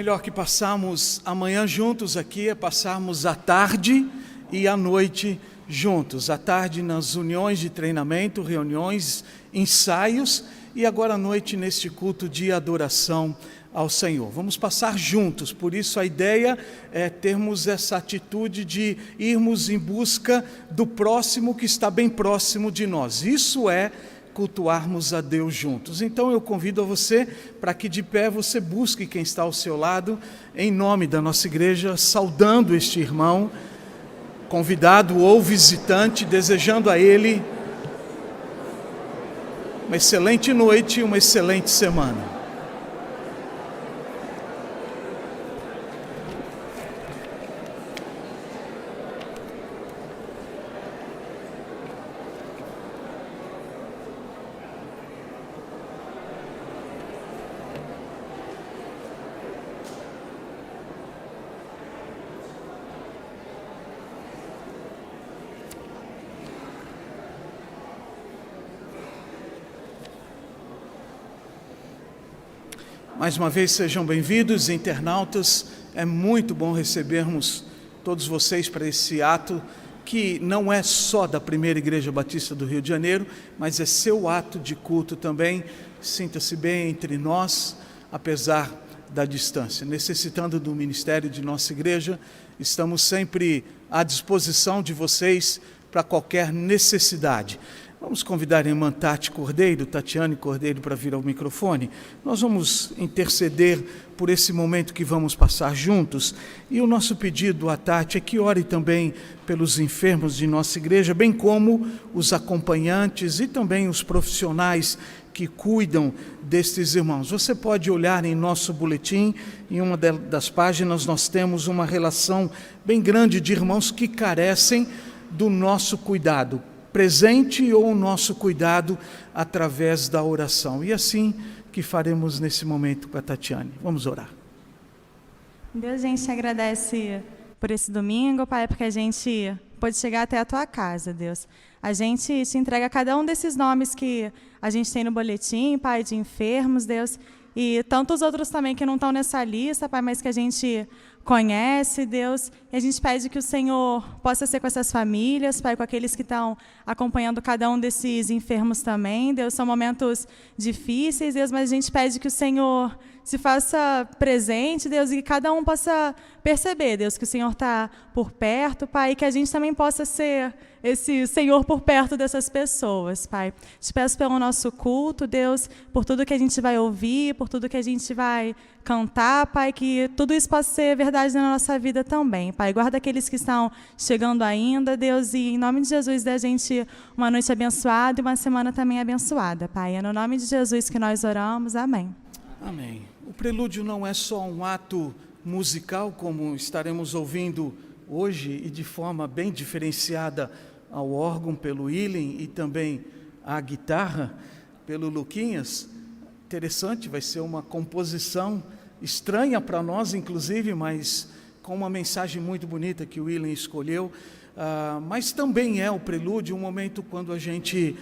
melhor que passarmos amanhã juntos aqui é passarmos a tarde e a noite juntos. À tarde nas uniões de treinamento, reuniões, ensaios e agora à noite neste culto de adoração ao Senhor. Vamos passar juntos, por isso a ideia é termos essa atitude de irmos em busca do próximo que está bem próximo de nós. Isso é cultuarmos a Deus juntos. Então eu convido a você para que de pé você busque quem está ao seu lado, em nome da nossa igreja, saudando este irmão, convidado ou visitante, desejando a ele uma excelente noite e uma excelente semana. Mais uma vez sejam bem-vindos, internautas. É muito bom recebermos todos vocês para esse ato que não é só da Primeira Igreja Batista do Rio de Janeiro, mas é seu ato de culto também. Sinta-se bem entre nós, apesar da distância. Necessitando do ministério de nossa igreja, estamos sempre à disposição de vocês para qualquer necessidade. Vamos convidar a irmã Tatiane Cordeiro, para vir ao microfone. Nós vamos interceder por esse momento que vamos passar juntos. E o nosso pedido a Tati é que ore também pelos enfermos de nossa igreja, bem como os acompanhantes e também os profissionais que cuidam destes irmãos. Você pode olhar em nosso boletim, em uma das páginas nós temos uma relação bem grande de irmãos que carecem do nosso cuidado presente ou o nosso cuidado através da oração. E assim que faremos nesse momento com a Tatiane. Vamos orar. Deus, a gente agradece por esse domingo, Pai, porque a gente pode chegar até a Tua casa, Deus. A gente te entrega cada um desses nomes que a gente tem no boletim, Pai, de enfermos, Deus, e tantos outros também que não estão nessa lista, Pai, mas que a gente conhece, Deus, e a gente pede que o Senhor possa ser com essas famílias, Pai, com aqueles que estão acompanhando cada um desses enfermos também, Deus, são momentos difíceis, Deus, mas a gente pede que o Senhor se faça presente, Deus, e que cada um possa perceber, Deus, que o Senhor está por perto, Pai, e que a gente também possa ser esse Senhor por perto dessas pessoas, Pai. Te peço pelo nosso culto, Deus, por tudo que a gente vai ouvir, por tudo que a gente vai cantar, Pai, que tudo isso possa ser verdade na nossa vida também, Pai. Guarda aqueles que estão chegando ainda, Deus, e em nome de Jesus dê a gente uma noite abençoada e uma semana também abençoada, Pai. É no nome de Jesus que nós oramos. Amém. Amém. O prelúdio não é só um ato musical, como estaremos ouvindo hoje, e de forma bem diferenciada ao órgão pelo William e também à guitarra pelo Luquinhas. Interessante, vai ser uma composição estranha para nós, inclusive, mas com uma mensagem muito bonita que o William escolheu. Mas também é o prelúdio, um momento quando a gente,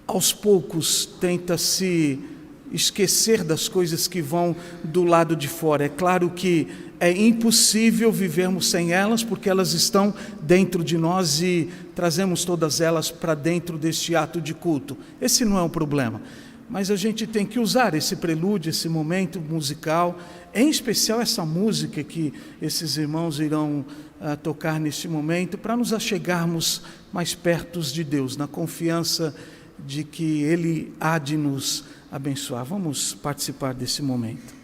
aos poucos, tenta se esquecer das coisas que vão do lado de fora. É claro que é impossível vivermos sem elas, porque elas estão dentro de nós e trazemos todas elas para dentro deste ato de culto. Esse não é o problema, mas a gente tem que usar esse prelúdio, esse momento musical, em especial essa música que esses irmãos irão tocar neste momento, para nos achegarmos mais perto de Deus, na confiança de que Ele há de nos abençoar. Vamos participar desse momento.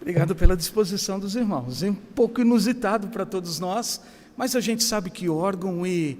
Obrigado pela disposição dos irmãos. É um pouco inusitado para todos nós, mas a gente sabe que órgão e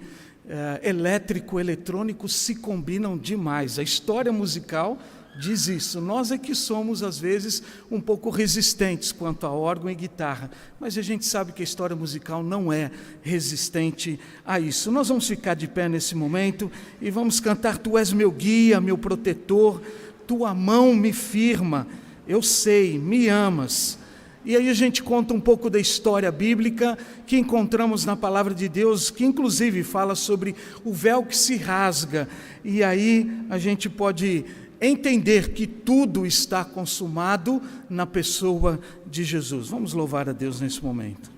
elétrico, eletrônico se combinam demais. A história musical diz isso. Nós é que somos, às vezes, um pouco resistentes quanto a órgão e guitarra, mas a gente sabe que a história musical não é resistente a isso. Nós vamos ficar de pé nesse momento e vamos cantar Tu és meu guia, meu protetor, Tua mão me firma, eu sei, me amas. E aí a gente conta um pouco da história bíblica que encontramos na palavra de Deus, que inclusive fala sobre o véu que se rasga, e aí a gente pode entender que tudo está consumado na pessoa de Jesus. Vamos louvar a Deus nesse momento.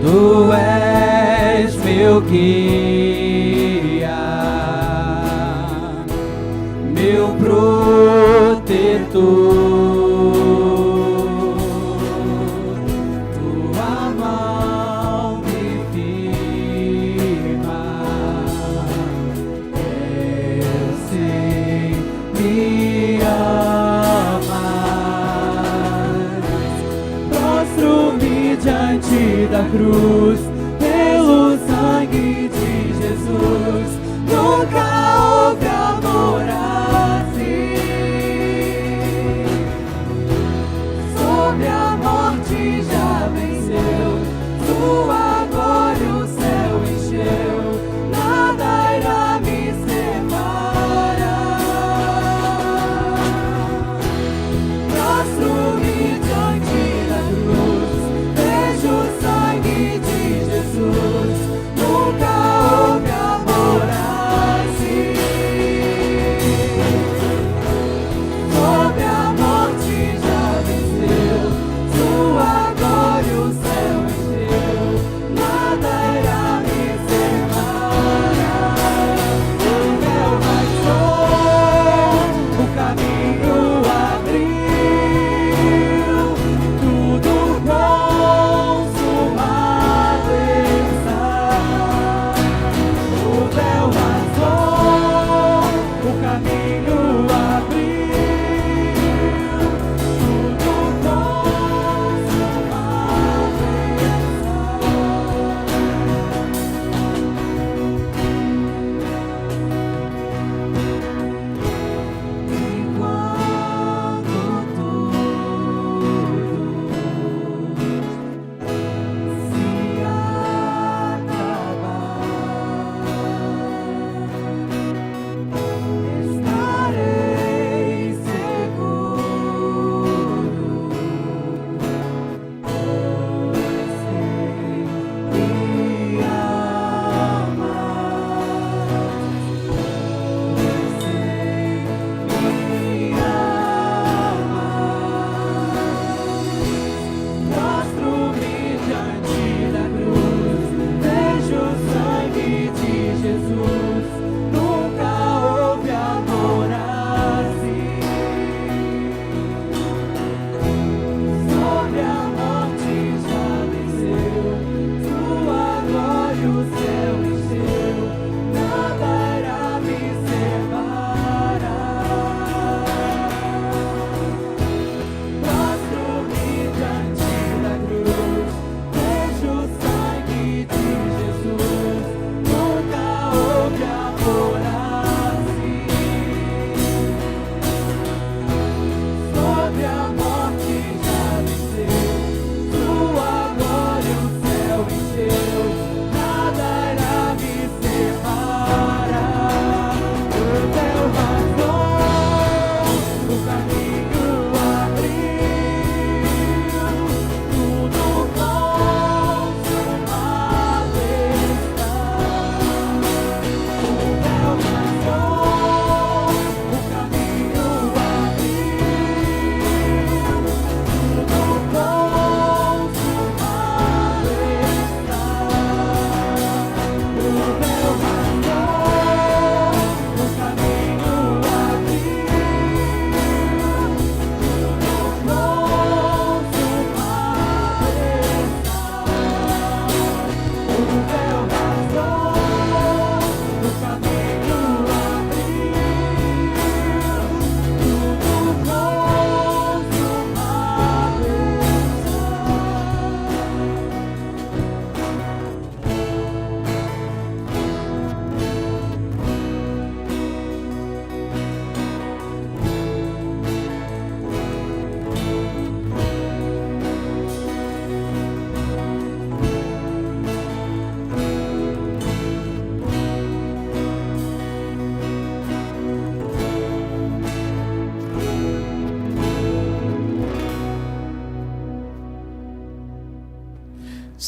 Tu és meu guia, meu protetor. Tua mão me firma, eu sei, me amas. Prostro-me diante da cruz, pelo sangue de Jesus, nunca houve amor assim. Sobre a morte já venceu, sua glória o céu encheu, nada irá me separar. Prostro-me diante da cruz, vejo o sangue de Jesus.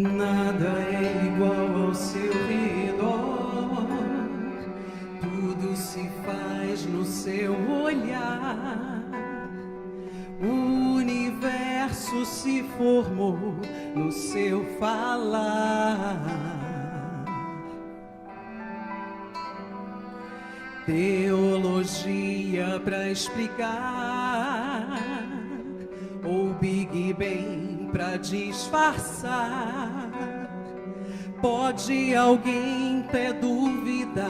Nada é igual ao seu redor, tudo se faz no seu olhar. O universo se formou no seu falar. Teologia pra explicar, ou Big Bang pra disfarçar. Pode alguém ter dúvida?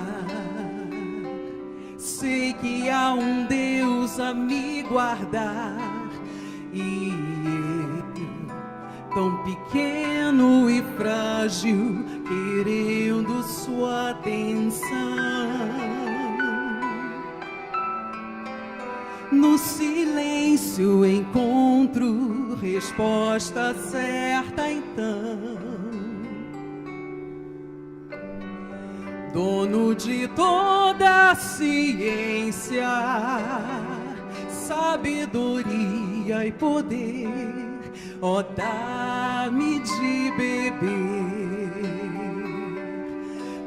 Sei que há um Deus a me guardar, e eu, tão pequeno e frágil, querendo sua atenção. No silêncio encontro resposta certa então. Dono de toda a ciência, sabedoria e poder, ó, dá-me de beber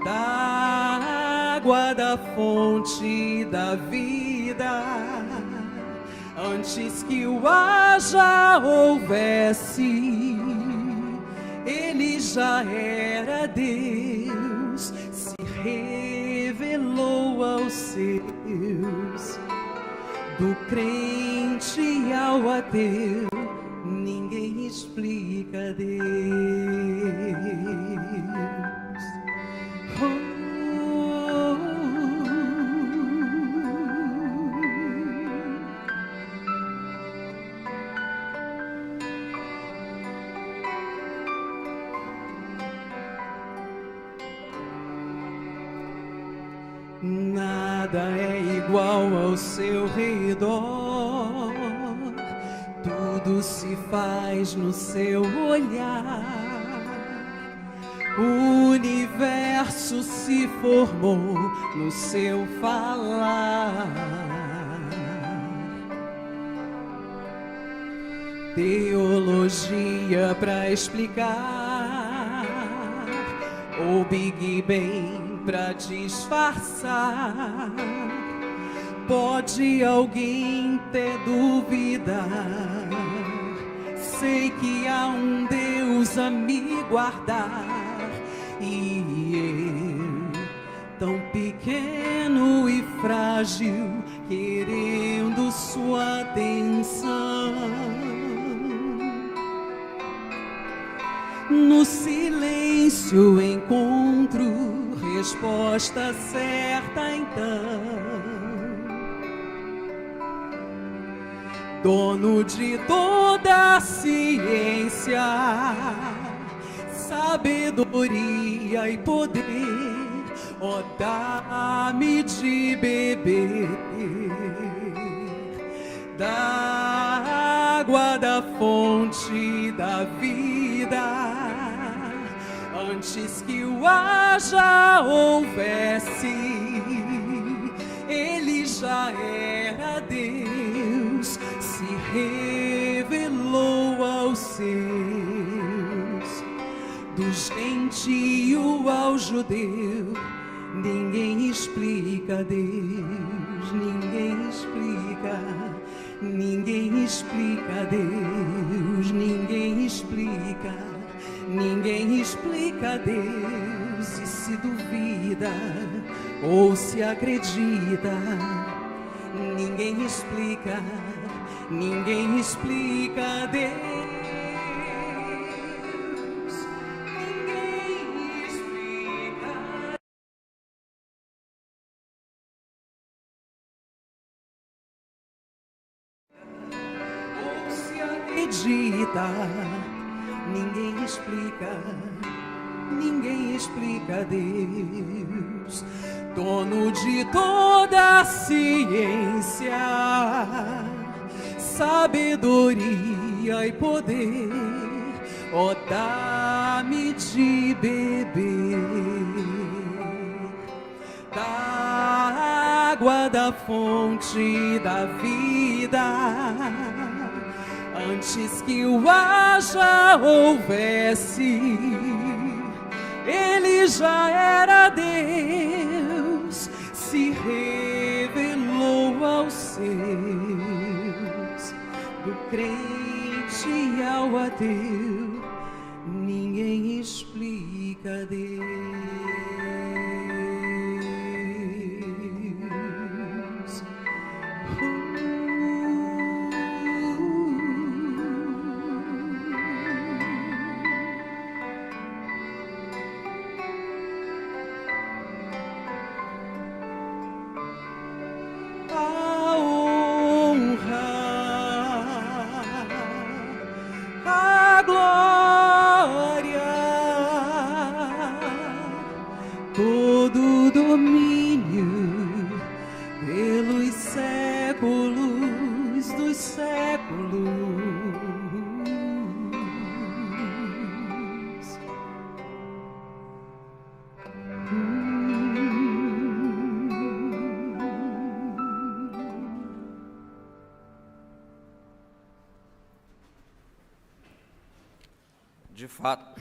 da água da fonte da vida. Antes que o haja houvesse, ele já era Deus, se revelou aos seus. Do crente ao ateu, ninguém explica Deus. Nada é igual ao seu redor, tudo se faz no seu olhar. O universo se formou no seu falar. Teologia pra explicar, ou Big Bang pra disfarçar. Pode alguém ter dúvida? Sei que há um Deus a me guardar, e eu, tão pequeno e frágil, querendo sua atenção. No silêncio encontro resposta certa então. Dono de toda a ciência, sabedoria e poder, ó, dá-me de beber da água da fonte da vida. Antes que o haja houvesse, ele já era Deus, se revelou aos seus. Do gentio ao judeu, ninguém explica Deus, ninguém explica, ninguém explica Deus, ninguém explica. Ninguém explica Deus, e se duvida ou se acredita, ninguém explica Deus, ninguém explica. Ou se acredita, ninguém explica Deus, dono de toda a ciência, sabedoria e poder, ó, dá-me de beber da água da fonte da vida. Antes que o haja houvesse, Ele já era Deus, se revelou aos seus, do crente ao ateu, ninguém explica Deus.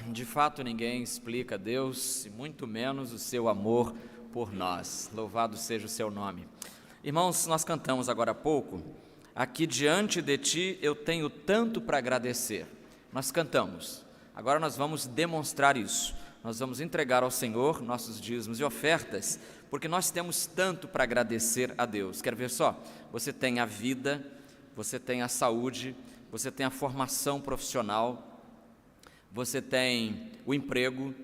De fato, ninguém explica Deus, e muito menos o seu amor por nós. Louvado seja o seu nome. Irmãos, nós cantamos agora há pouco, aqui diante de ti eu tenho tanto para agradecer. Nós cantamos, agora nós vamos demonstrar isso. Nós vamos entregar ao Senhor nossos dízimos e ofertas, porque nós temos tanto para agradecer a Deus. Quer ver só? Você tem a vida, você tem a saúde, você tem a formação profissional, você tem o emprego,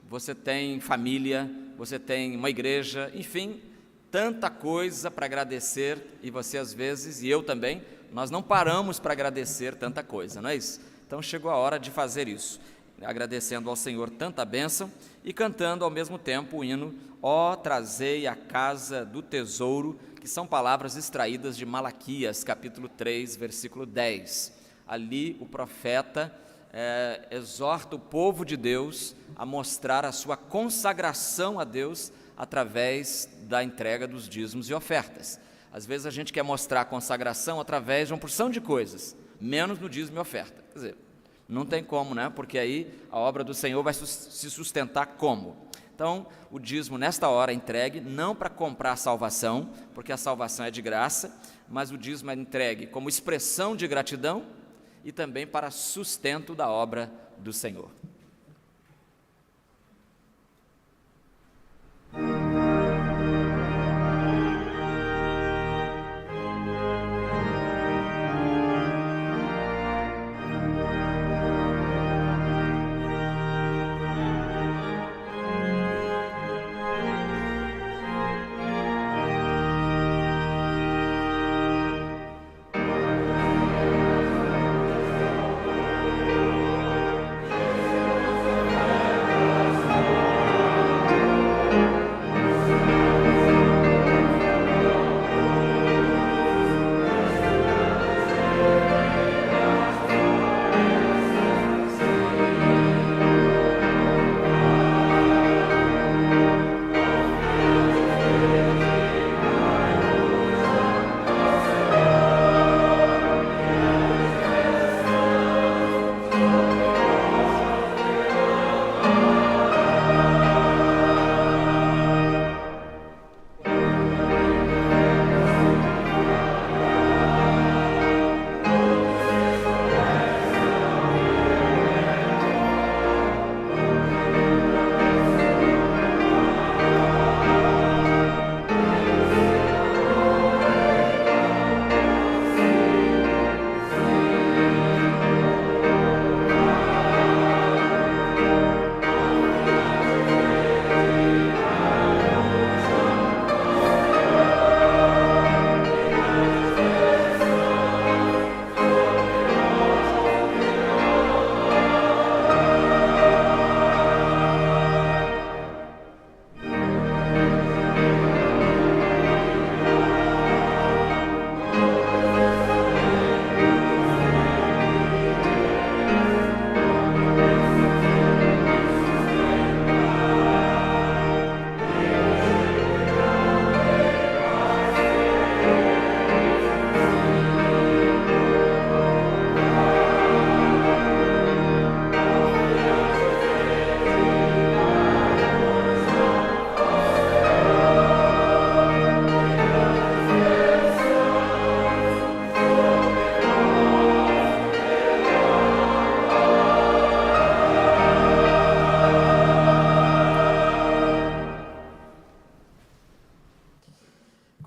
você tem família, você tem uma igreja, enfim, tanta coisa para agradecer, e você às vezes, e eu também, nós não paramos para agradecer tanta coisa, não é isso? Então chegou a hora de fazer isso, agradecendo ao Senhor tanta bênção e cantando ao mesmo tempo o hino Ó, trazei a casa do tesouro, que são palavras extraídas de Malaquias, capítulo 3, versículo 10. Ali o profeta exorta o povo de Deus a mostrar a sua consagração a Deus através da entrega dos dízimos e ofertas. Às vezes a gente quer mostrar a consagração através de uma porção de coisas, menos no dízimo e oferta. Quer dizer, não tem como, né? Porque aí a obra do Senhor vai se sustentar como? Então, o dízimo nesta hora é entregue, não para comprar a salvação, porque a salvação é de graça, mas o dízimo é entregue como expressão de gratidão e também para sustento da obra do Senhor.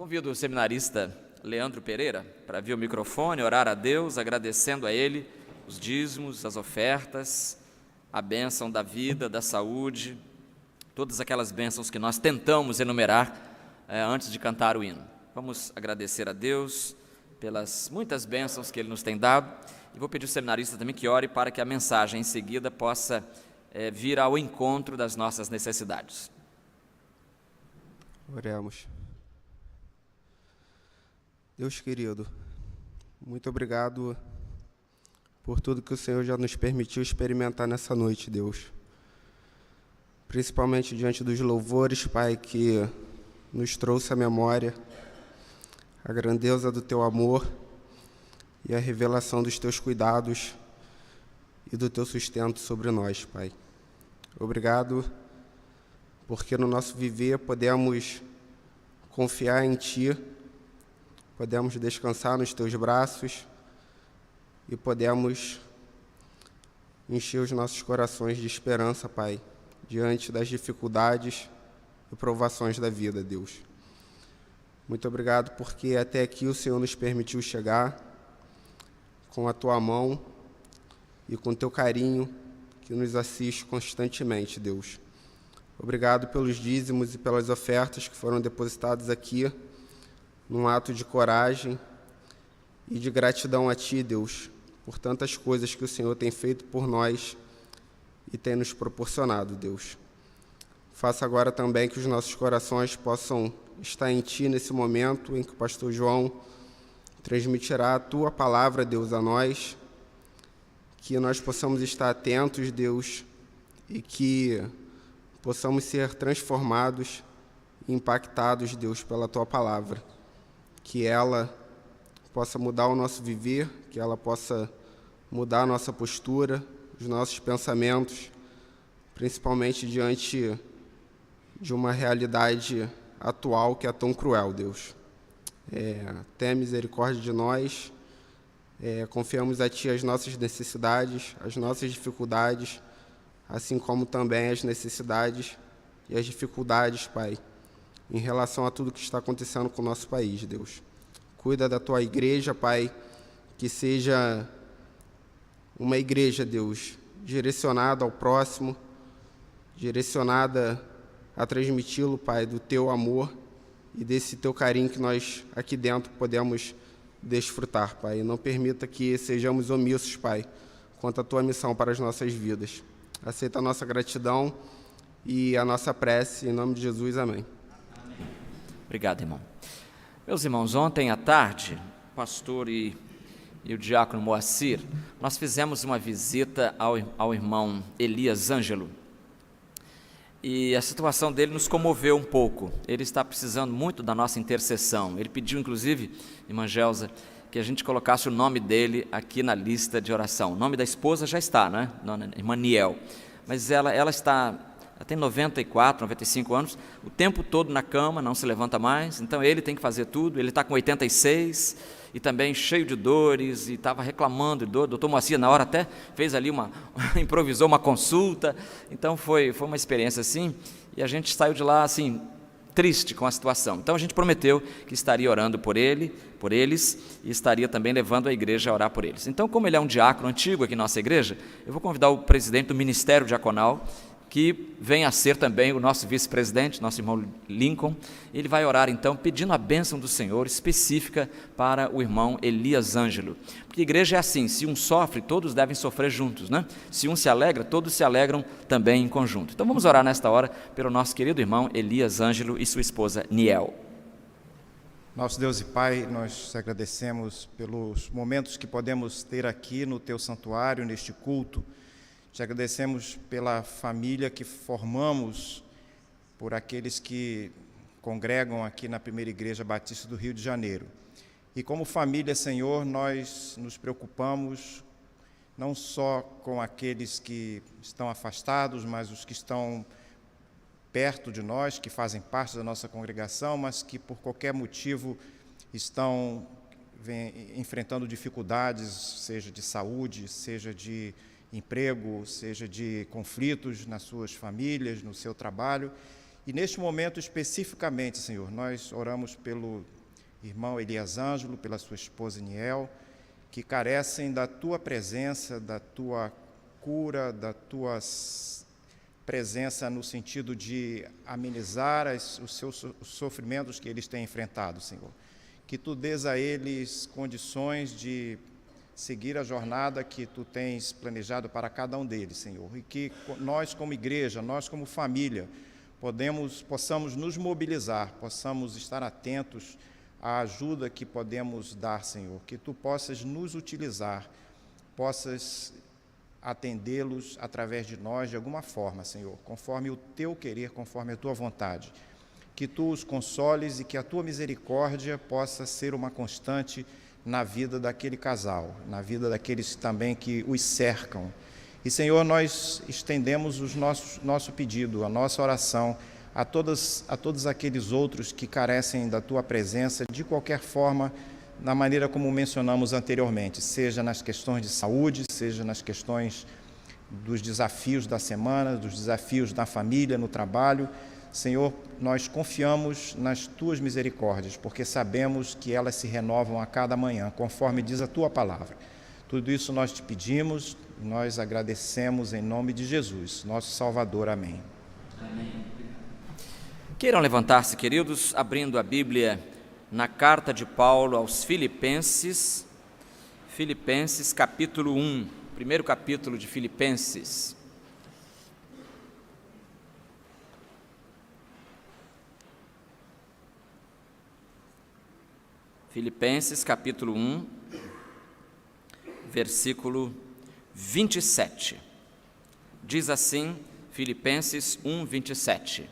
Convido o seminarista Leandro Pereira para vir ao microfone, orar a Deus, agradecendo a Ele os dízimos, as ofertas, a bênção da vida, da saúde, todas aquelas bênçãos que nós tentamos enumerar antes de cantar o hino. Vamos agradecer a Deus pelas muitas bênçãos que Ele nos tem dado, e vou pedir ao seminarista também que ore para que a mensagem em seguida possa vir ao encontro das nossas necessidades. Oremos. Deus querido, muito obrigado por tudo que o Senhor já nos permitiu experimentar nessa noite, Deus. Principalmente diante dos louvores, Pai, que nos trouxe à memória a grandeza do Teu amor e a revelação dos Teus cuidados e do Teu sustento sobre nós, Pai. Obrigado, porque no nosso viver podemos confiar em Ti, podemos descansar nos Teus braços e podemos encher os nossos corações de esperança, Pai, diante das dificuldades e provações da vida, Deus. Muito obrigado porque até aqui o Senhor nos permitiu chegar com a Tua mão e com o Teu carinho que nos assiste constantemente, Deus. Obrigado pelos dízimos e pelas ofertas que foram depositadas aqui, num ato de coragem e de gratidão a Ti, Deus, por tantas coisas que o Senhor tem feito por nós e tem nos proporcionado, Deus. Faça agora também que os nossos corações possam estar em Ti nesse momento em que o pastor João transmitirá a Tua palavra, Deus, a nós, que nós possamos estar atentos, Deus, e que possamos ser transformados e impactados, Deus, pela Tua palavra. Que ela possa mudar o nosso viver, que ela possa mudar a nossa postura, os nossos pensamentos, principalmente diante de uma realidade atual que é tão cruel, Deus. Tenha misericórdia de nós, confiamos a Ti as nossas necessidades, as nossas dificuldades, assim como também as necessidades e as dificuldades, Pai, em relação a tudo que está acontecendo com o nosso país, Deus. Cuida da Tua igreja, Pai, que seja uma igreja, Deus, direcionada ao próximo, direcionada a transmiti-lo, Pai, do Teu amor e desse Teu carinho que nós aqui dentro podemos desfrutar, Pai. Não permita que sejamos omissos, Pai, quanto à Tua missão para as nossas vidas. Aceita a nossa gratidão e a nossa prece, em nome de Jesus, amém. Obrigado, irmão. Meus irmãos, ontem à tarde, o pastor e o diácono Moacir, nós fizemos uma visita ao irmão Elias Ângelo, e a situação dele nos comoveu um pouco. Ele está precisando muito da nossa intercessão. Ele pediu, inclusive, irmã Gelsa, que a gente colocasse o nome dele aqui na lista de oração. O nome da esposa já está, né? Irmã Niel. Mas ela tem 94, 95 anos, o tempo todo na cama, não se levanta mais, então ele tem que fazer tudo. Ele está com 86 e também cheio de dores, e estava reclamando de dor. O doutor Moacir, na hora, até fez ali improvisou uma consulta. Então foi uma experiência assim, e a gente saiu de lá assim, triste com a situação. Então a gente prometeu que estaria orando por eles, e estaria também levando a igreja a orar por eles. Então, como ele é um diácono antigo aqui na nossa igreja, eu vou convidar o presidente do Ministério Diaconal, que vem a ser também o nosso vice-presidente, nosso irmão Lincoln. Ele vai orar então pedindo a bênção do Senhor específica para o irmão Elias Ângelo. Porque a igreja é assim, se um sofre, todos devem sofrer juntos, né? Se um se alegra, todos se alegram também em conjunto. Então vamos orar nesta hora pelo nosso querido irmão Elias Ângelo e sua esposa Niel. Nosso Deus e Pai, nós te agradecemos pelos momentos que podemos ter aqui no Teu santuário, neste culto. Te agradecemos pela família que formamos, por aqueles que congregam aqui na Primeira Igreja Batista do Rio de Janeiro. E como família, Senhor, nós nos preocupamos não só com aqueles que estão afastados, mas os que estão perto de nós, que fazem parte da nossa congregação, mas que por qualquer motivo estão enfrentando dificuldades, seja de saúde, seja de emprego, seja de conflitos nas suas famílias, no seu trabalho. E neste momento especificamente, Senhor, nós oramos pelo irmão Elias Ângelo, pela sua esposa Niel, que carecem da Tua presença, da Tua cura, da Tua presença no sentido de amenizar os seus sofrimentos que eles têm enfrentado, Senhor. Que Tu dês a eles condições de seguir a jornada que Tu tens planejado para cada um deles, Senhor. E que nós como igreja, nós como família, possamos nos mobilizar, possamos estar atentos à ajuda que podemos dar, Senhor. Que Tu possas nos utilizar, possas atendê-los através de nós de alguma forma, Senhor, conforme o Teu querer, conforme a Tua vontade. Que Tu os consoles e que a Tua misericórdia possa ser uma constante na vida daquele casal, na vida daqueles também que os cercam. E, Senhor, nós estendemos nosso pedido, a nossa oração a todos aqueles outros que carecem da Tua presença, de qualquer forma, na maneira como mencionamos anteriormente, seja nas questões de saúde, seja nas questões dos desafios da semana, dos desafios da família, no trabalho. Senhor, nós confiamos nas Tuas misericórdias, porque sabemos que elas se renovam a cada manhã, conforme diz a Tua palavra. Tudo isso nós Te pedimos, nós agradecemos em nome de Jesus, nosso Salvador. Amém. Amém. Queiram levantar-se, queridos, abrindo a Bíblia na carta de Paulo aos Filipenses, Filipenses capítulo 1, primeiro capítulo de Filipenses. Filipenses capítulo 1, versículo 27. Diz assim, Filipenses 1, 27.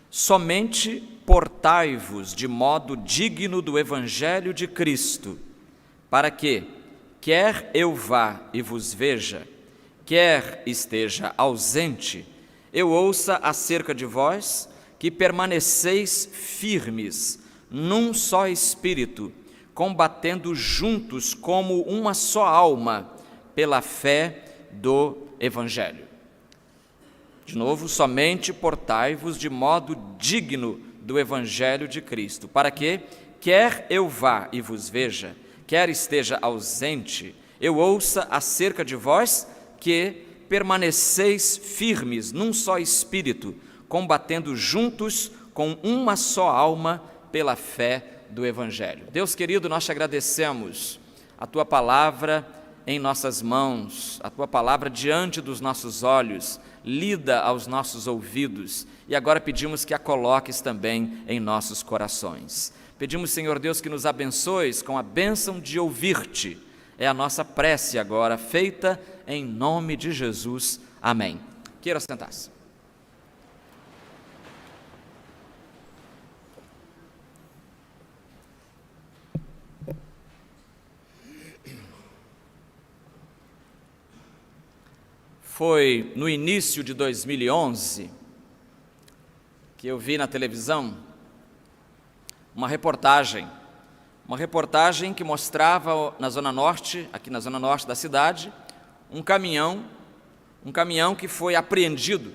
Somente portai-vos de modo digno do Evangelho de Cristo, para que, quer eu vá e vos veja, quer esteja ausente, eu ouça acerca de vós que permaneceis firmes num só espírito, combatendo juntos como uma só alma, pela fé do Evangelho. De novo, somente portai-vos de modo digno do Evangelho de Cristo, para que, quer eu vá e vos veja, quer esteja ausente, eu ouça acerca de vós que permaneceis firmes num só espírito, combatendo juntos com uma só alma pela fé do Evangelho. Deus querido, nós Te agradecemos a Tua palavra em nossas mãos, a Tua palavra diante dos nossos olhos, lida aos nossos ouvidos, e agora pedimos que a coloques também em nossos corações. Pedimos, Senhor Deus, que nos abençoes com a bênção de ouvir-Te. É a nossa prece agora, feita em nome de Jesus. Amém. Queira sentar-se. Foi no início de 2011 que eu vi na televisão uma reportagem que mostrava na Zona Norte, aqui na Zona Norte da cidade, um caminhão que foi apreendido.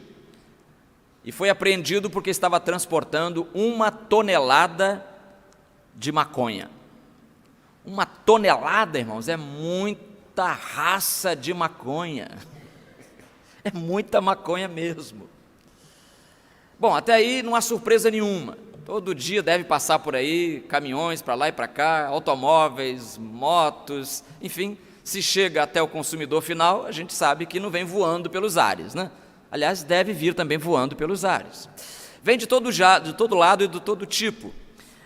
E foi apreendido porque estava transportando 1 tonelada de maconha. 1 tonelada, irmãos, é muita raça de maconha. É muita maconha mesmo. Bom, até aí não há surpresa nenhuma. Todo dia deve passar por aí caminhões para lá e para cá, automóveis, motos, enfim, se chega até o consumidor final, a gente sabe que não vem voando pelos ares, né? Aliás, deve vir também voando pelos ares. Vem de todo lado e de todo tipo.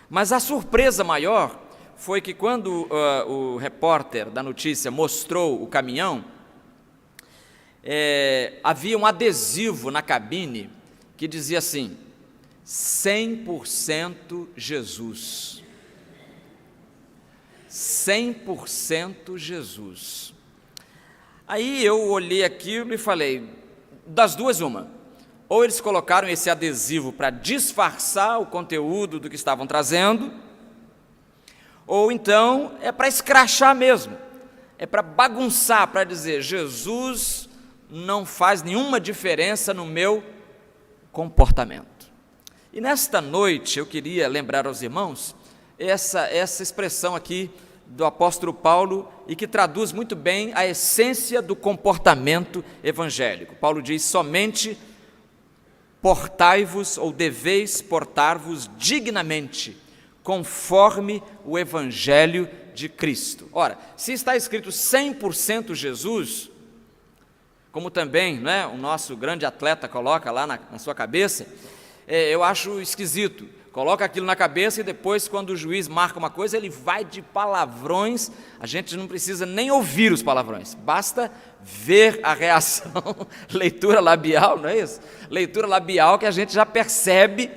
Mas a surpresa maior foi que quando o repórter da notícia mostrou o caminhão, havia um adesivo na cabine que dizia assim: 100% Jesus. 100% Jesus. Aí eu olhei aquilo e falei, das duas uma, ou eles colocaram esse adesivo para disfarçar o conteúdo do que estavam trazendo, ou então é para escrachar mesmo, é para bagunçar, para dizer, Jesus não faz nenhuma diferença no meu comportamento. E nesta noite eu queria lembrar aos irmãos essa expressão aqui do apóstolo Paulo e que traduz muito bem a essência do comportamento evangélico. Paulo diz: somente portai-vos ou deveis portar-vos dignamente, conforme o evangelho de Cristo. Ora, se está escrito 100% Jesus, como também, né, o nosso grande atleta coloca lá na sua cabeça, eu acho esquisito. Coloca aquilo na cabeça e depois, quando o juiz marca uma coisa, ele vai de palavrões. A gente não precisa nem ouvir os palavrões, basta ver a reação, leitura labial, não é isso? Leitura labial, que a gente já percebe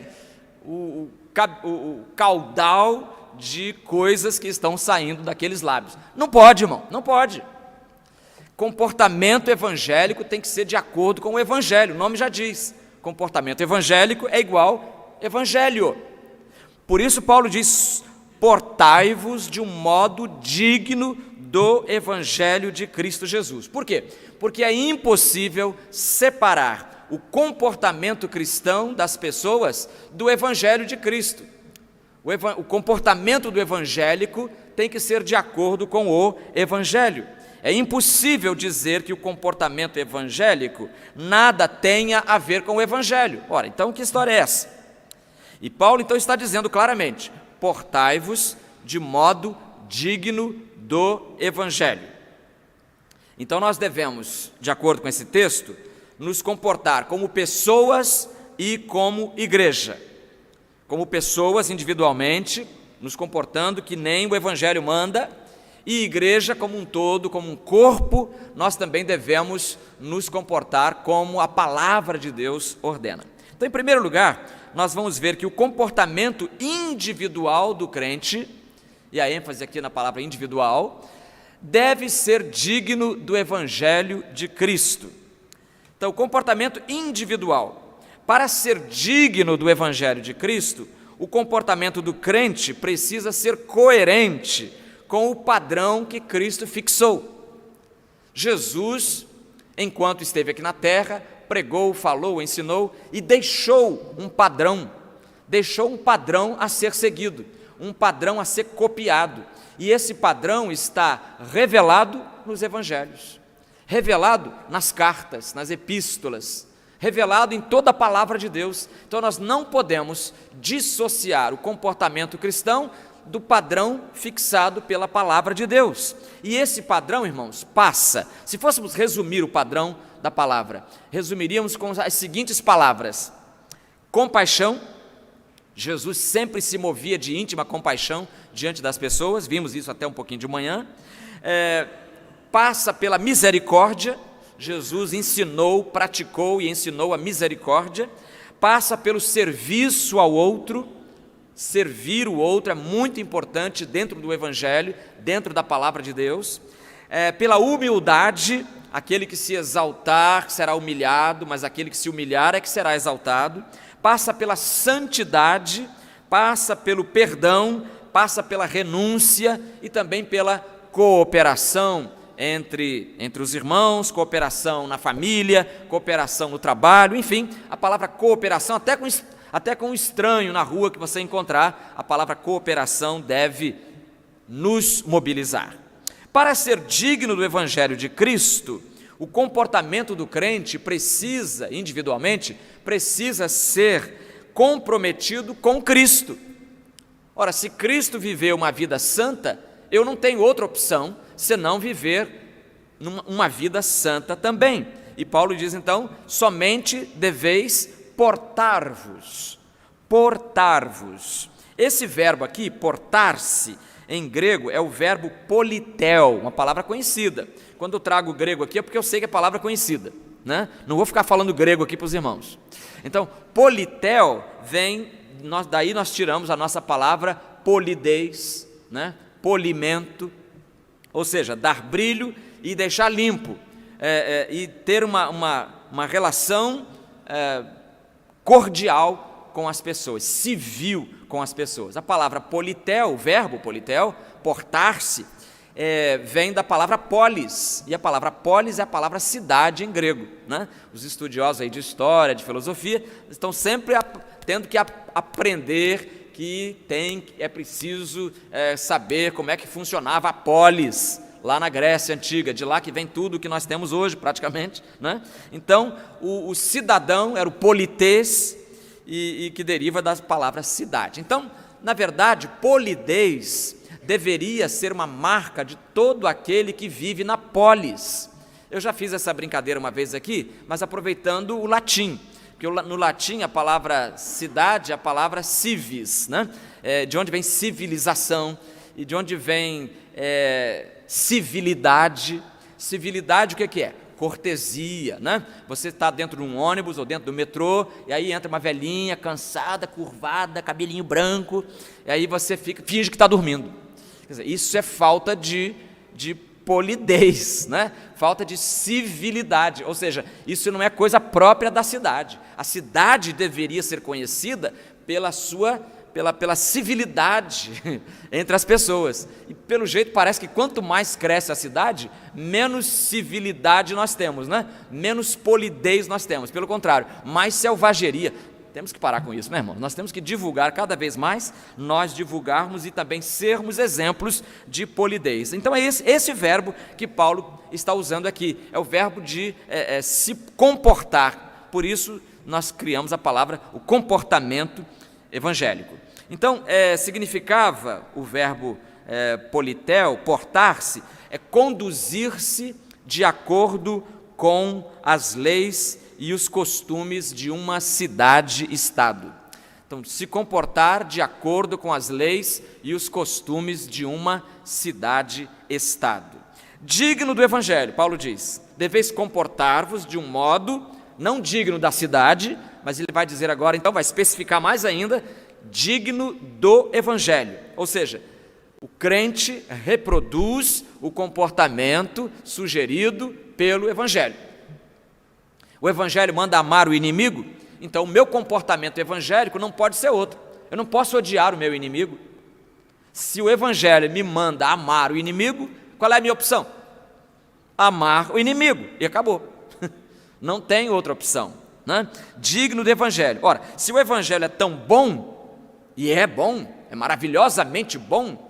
o caudal de coisas que estão saindo daqueles lábios. Não pode, irmão, não pode. Comportamento evangélico tem que ser de acordo com o evangelho, o nome já diz. Comportamento evangélico é igual evangelho. Por isso Paulo diz: portai-vos de um modo digno do evangelho de Cristo Jesus. Por quê? Porque é impossível separar o comportamento cristão das pessoas do evangelho de Cristo. O comportamento do evangélico tem que ser de acordo com o evangelho. É impossível dizer que o comportamento evangélico nada tenha a ver com o evangelho. Ora, então que história é essa? E Paulo então está dizendo claramente: portai-vos de modo digno do evangelho. Então nós devemos, de acordo com esse texto, nos comportar como pessoas e como igreja. Como pessoas individualmente, nos comportando que nem o evangelho manda, e igreja como um todo, como um corpo, nós também devemos nos comportar como a palavra de Deus ordena. Então, em primeiro lugar, nós vamos ver que o comportamento individual do crente, e a ênfase aqui na palavra individual, deve ser digno do evangelho de Cristo. Então, o comportamento individual, para ser digno do evangelho de Cristo, o comportamento do crente precisa ser coerente com o padrão que Cristo fixou. Jesus, enquanto esteve aqui na terra, pregou, falou, ensinou e deixou um padrão a ser seguido, um padrão a ser copiado. E esse padrão está revelado nos evangelhos, revelado nas cartas, nas epístolas, revelado em toda a palavra de Deus. Então nós não podemos dissociar o comportamento cristão do padrão fixado pela palavra de Deus. E esse padrão, irmãos, passa. Se fôssemos resumir o padrão da palavra, resumiríamos com as seguintes palavras: compaixão. Jesus sempre se movia de íntima compaixão diante das pessoas, vimos isso até um pouquinho de manhã. Passa pela misericórdia. Jesus ensinou, praticou e ensinou a misericórdia. Passa pelo serviço ao outro. Servir o outro é muito importante dentro do evangelho, dentro da palavra de Deus. Pela humildade, aquele que se exaltar será humilhado, mas aquele que se humilhar é que será exaltado. Passa pela santidade, passa pelo perdão, passa pela renúncia e também pela cooperação entre os irmãos, cooperação na família, cooperação no trabalho, enfim, a palavra cooperação, até com um estranho na rua que você encontrar, a palavra cooperação deve nos mobilizar. Para ser digno do evangelho de Cristo, o comportamento do crente precisa, individualmente, precisa ser comprometido com Cristo. Ora, se Cristo viveu uma vida santa, eu não tenho outra opção senão viver uma vida santa também. E Paulo diz então: somente deveis portar-vos. Portar-vos. Esse verbo aqui, portar-se, em grego é o verbo politel, uma palavra conhecida. Quando eu trago o grego aqui é porque eu sei que é palavra conhecida, né? Não vou ficar falando grego aqui para os irmãos. Então, politel vem, daí nós tiramos a nossa palavra polidez, né? Polimento, ou seja, dar brilho e deixar limpo, e ter uma relação cordial com as pessoas, civil com as pessoas. A palavra politel, o verbo politel, portar-se, vem da palavra polis, e a palavra polis é a palavra cidade em grego, né? Os estudiosos aí de história, de filosofia, estão sempre tendo que aprender que é preciso saber como é que funcionava a polis, lá na Grécia Antiga, de lá que vem tudo que nós temos hoje, praticamente, né? Então, o cidadão era o polites, e que deriva das palavras cidade. Então, na verdade, polidez deveria ser uma marca de todo aquele que vive na polis. Eu já fiz essa brincadeira uma vez aqui, mas aproveitando o latim, porque no latim a palavra cidade é a palavra civis, né? De onde vem civilização, e de onde vem civilidade. Civilidade o que é? Cortesia, né? Você está dentro de um ônibus ou dentro do metrô, e aí entra uma velhinha cansada, curvada, cabelinho branco, e aí você finge que está dormindo. Quer dizer, isso é falta de polidez, né? Falta de civilidade, ou seja, isso não é coisa própria da cidade. A cidade deveria ser conhecida pela civilidade entre as pessoas, e pelo jeito parece que quanto mais cresce a cidade, menos civilidade nós temos, né? Menos polidez nós temos, pelo contrário, mais selvageria. Temos que parar com isso, né, irmão? Nós temos que divulgar cada vez mais, nós divulgarmos e também sermos exemplos de polidez. Então é esse verbo que Paulo está usando aqui, é o verbo de se comportar. Por isso nós criamos a palavra, o comportamento evangélico. Então, significava o verbo politel, portar-se, conduzir-se de acordo com as leis e os costumes de uma cidade-estado. Então, se comportar de acordo com as leis e os costumes de uma cidade-estado. Digno do Evangelho, Paulo diz, deveis comportar-vos de um modo não digno da cidade, mas ele vai dizer agora, então vai especificar mais ainda, digno do Evangelho. Ou seja, o crente reproduz o comportamento sugerido pelo Evangelho. O Evangelho manda amar o inimigo, então o meu comportamento evangélico não pode ser outro. Eu não posso odiar o meu inimigo. Se o Evangelho me manda amar o inimigo, qual é a minha opção? Amar o inimigo, e acabou. Não tem outra opção, né? Digno do Evangelho. Ora, se o Evangelho é tão bom, e é bom, é maravilhosamente bom,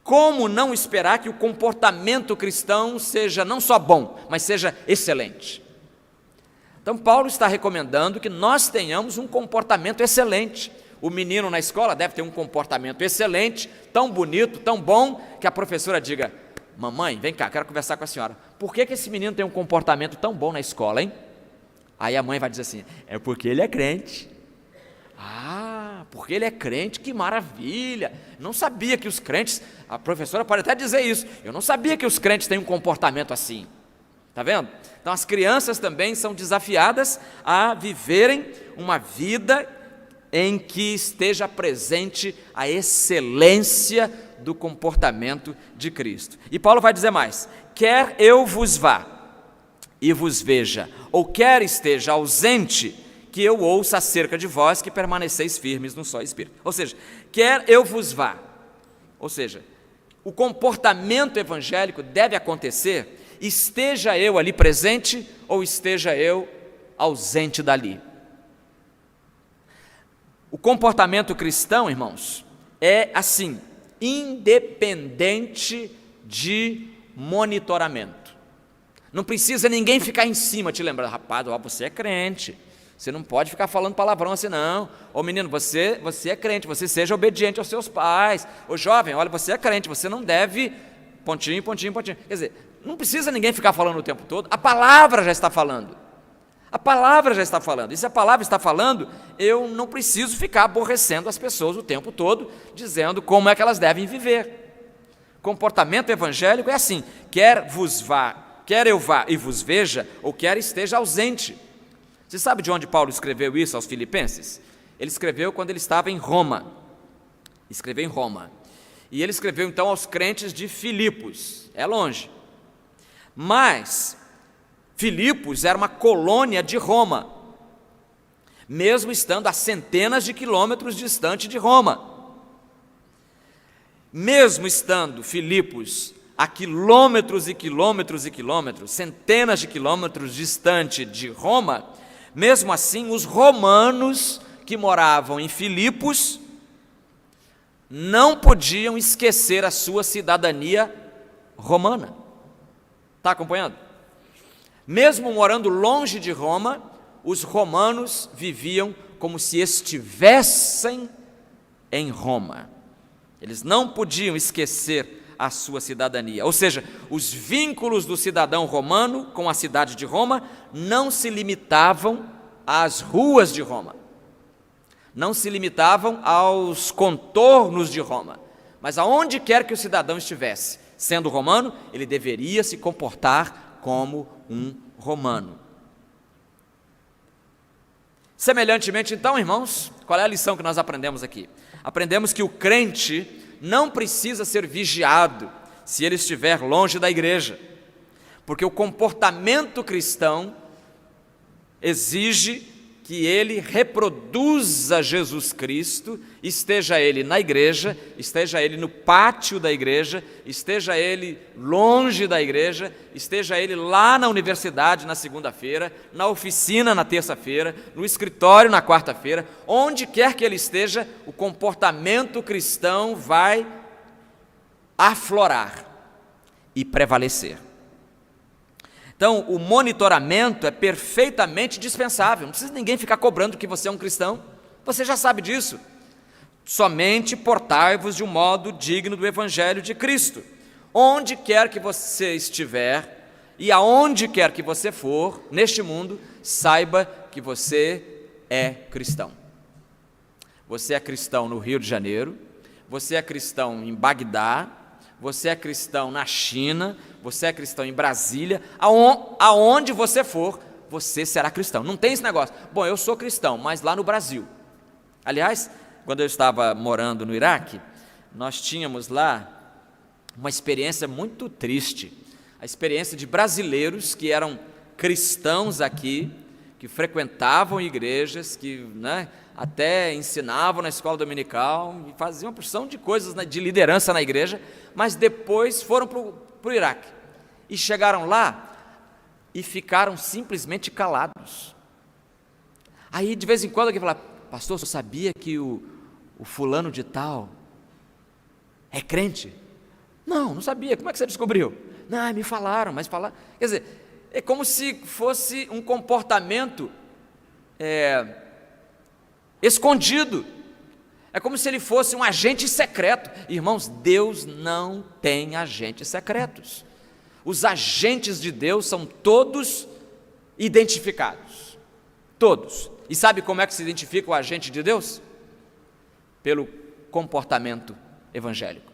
como não esperar que o comportamento cristão seja não só bom, mas seja excelente? Então Paulo está recomendando que nós tenhamos um comportamento excelente. O menino na escola deve ter um comportamento excelente, tão bonito, tão bom, que a professora diga, mamãe, vem cá, quero conversar com a senhora, por que esse menino tem um comportamento tão bom na escola, hein? Aí a mãe vai dizer assim, é porque ele é crente. Ah, porque ele é crente, que maravilha, não sabia que os crentes, a professora pode até dizer isso, eu não sabia que os crentes têm um comportamento assim, está vendo? Então as crianças também são desafiadas a viverem uma vida em que esteja presente a excelência do comportamento de Cristo. E Paulo vai dizer mais, quer eu vos vá e vos veja, ou quer esteja ausente, que eu ouça acerca de vós que permaneceis firmes no só Espírito. Ou seja, quer eu vos vá, ou seja, o comportamento evangélico deve acontecer, esteja eu ali presente ou esteja eu ausente dali. O comportamento cristão, irmãos, é assim, independente de monitoramento. Não precisa ninguém ficar em cima te lembrando, rapaz, ó, você é crente, você não pode ficar falando palavrão assim não. Ô menino, você é crente, você seja obediente aos seus pais. Ô jovem, olha, você é crente, você não deve... Pontinho, pontinho, pontinho. Quer dizer, não precisa ninguém ficar falando o tempo todo, a palavra já está falando. A palavra já está falando. E se a palavra está falando, eu não preciso ficar aborrecendo as pessoas o tempo todo, dizendo como é que elas devem viver. Comportamento evangélico é assim, quer eu vá e vos veja, ou quer esteja ausente. Você sabe de onde Paulo escreveu isso aos Filipenses? Ele escreveu quando ele estava em Roma. Escreveu em Roma. E ele escreveu então aos crentes de Filipos. É longe. Mas Filipos era uma colônia de Roma, mesmo estando a centenas de quilômetros distante de Roma. Mesmo estando Filipos a quilômetros e quilômetros e quilômetros, centenas de quilômetros distante de Roma, mesmo assim os romanos que moravam em Filipos não podiam esquecer a sua cidadania romana. Está acompanhando? Mesmo morando longe de Roma, os romanos viviam como se estivessem em Roma. Eles não podiam esquecer a sua cidadania. Ou seja, os vínculos do cidadão romano com a cidade de Roma não se limitavam às ruas de Roma, não se limitavam aos contornos de Roma, mas aonde quer que o cidadão estivesse, sendo romano, ele deveria se comportar como um romano. Semelhantemente, então, irmãos, qual é a lição que nós aprendemos aqui? Aprendemos que o crente não precisa ser vigiado se ele estiver longe da igreja, porque o comportamento cristão exige que ele reproduza Jesus Cristo, esteja ele na igreja, esteja ele no pátio da igreja, esteja ele longe da igreja, esteja ele lá na universidade na segunda-feira, na oficina na terça-feira, no escritório na quarta-feira, onde quer que ele esteja, o comportamento cristão vai aflorar e prevalecer. Então, o monitoramento é perfeitamente dispensável. Não precisa ninguém ficar cobrando que você é um cristão. Você já sabe disso. Somente portai-vos de um modo digno do Evangelho de Cristo. Onde quer que você estiver e aonde quer que você for neste mundo, saiba que você é cristão. Você é cristão no Rio de Janeiro, você é cristão em Bagdá, você é cristão na China, você é cristão em Brasília, aonde você for, você será cristão. Não tem esse negócio, bom, eu sou cristão, mas lá no Brasil. Aliás, quando eu estava morando no Iraque, nós tínhamos lá uma experiência muito triste, a experiência de brasileiros que eram cristãos aqui, que frequentavam igrejas, que até ensinavam na escola dominical, e faziam uma porção de coisas de liderança na igreja, mas depois foram para o Iraque, e chegaram lá e ficaram simplesmente calados. Aí de vez em quando alguém fala, pastor, você sabia que o fulano de tal é crente? Não sabia, como é que você descobriu? Não, me falaram, mas falaram. Quer dizer, é como se fosse um comportamento escondido, é como se ele fosse um agente secreto. Irmãos, Deus não tem agentes secretos. Os agentes de Deus são todos identificados, todos. E sabe como é que se identifica o agente de Deus? Pelo comportamento evangélico,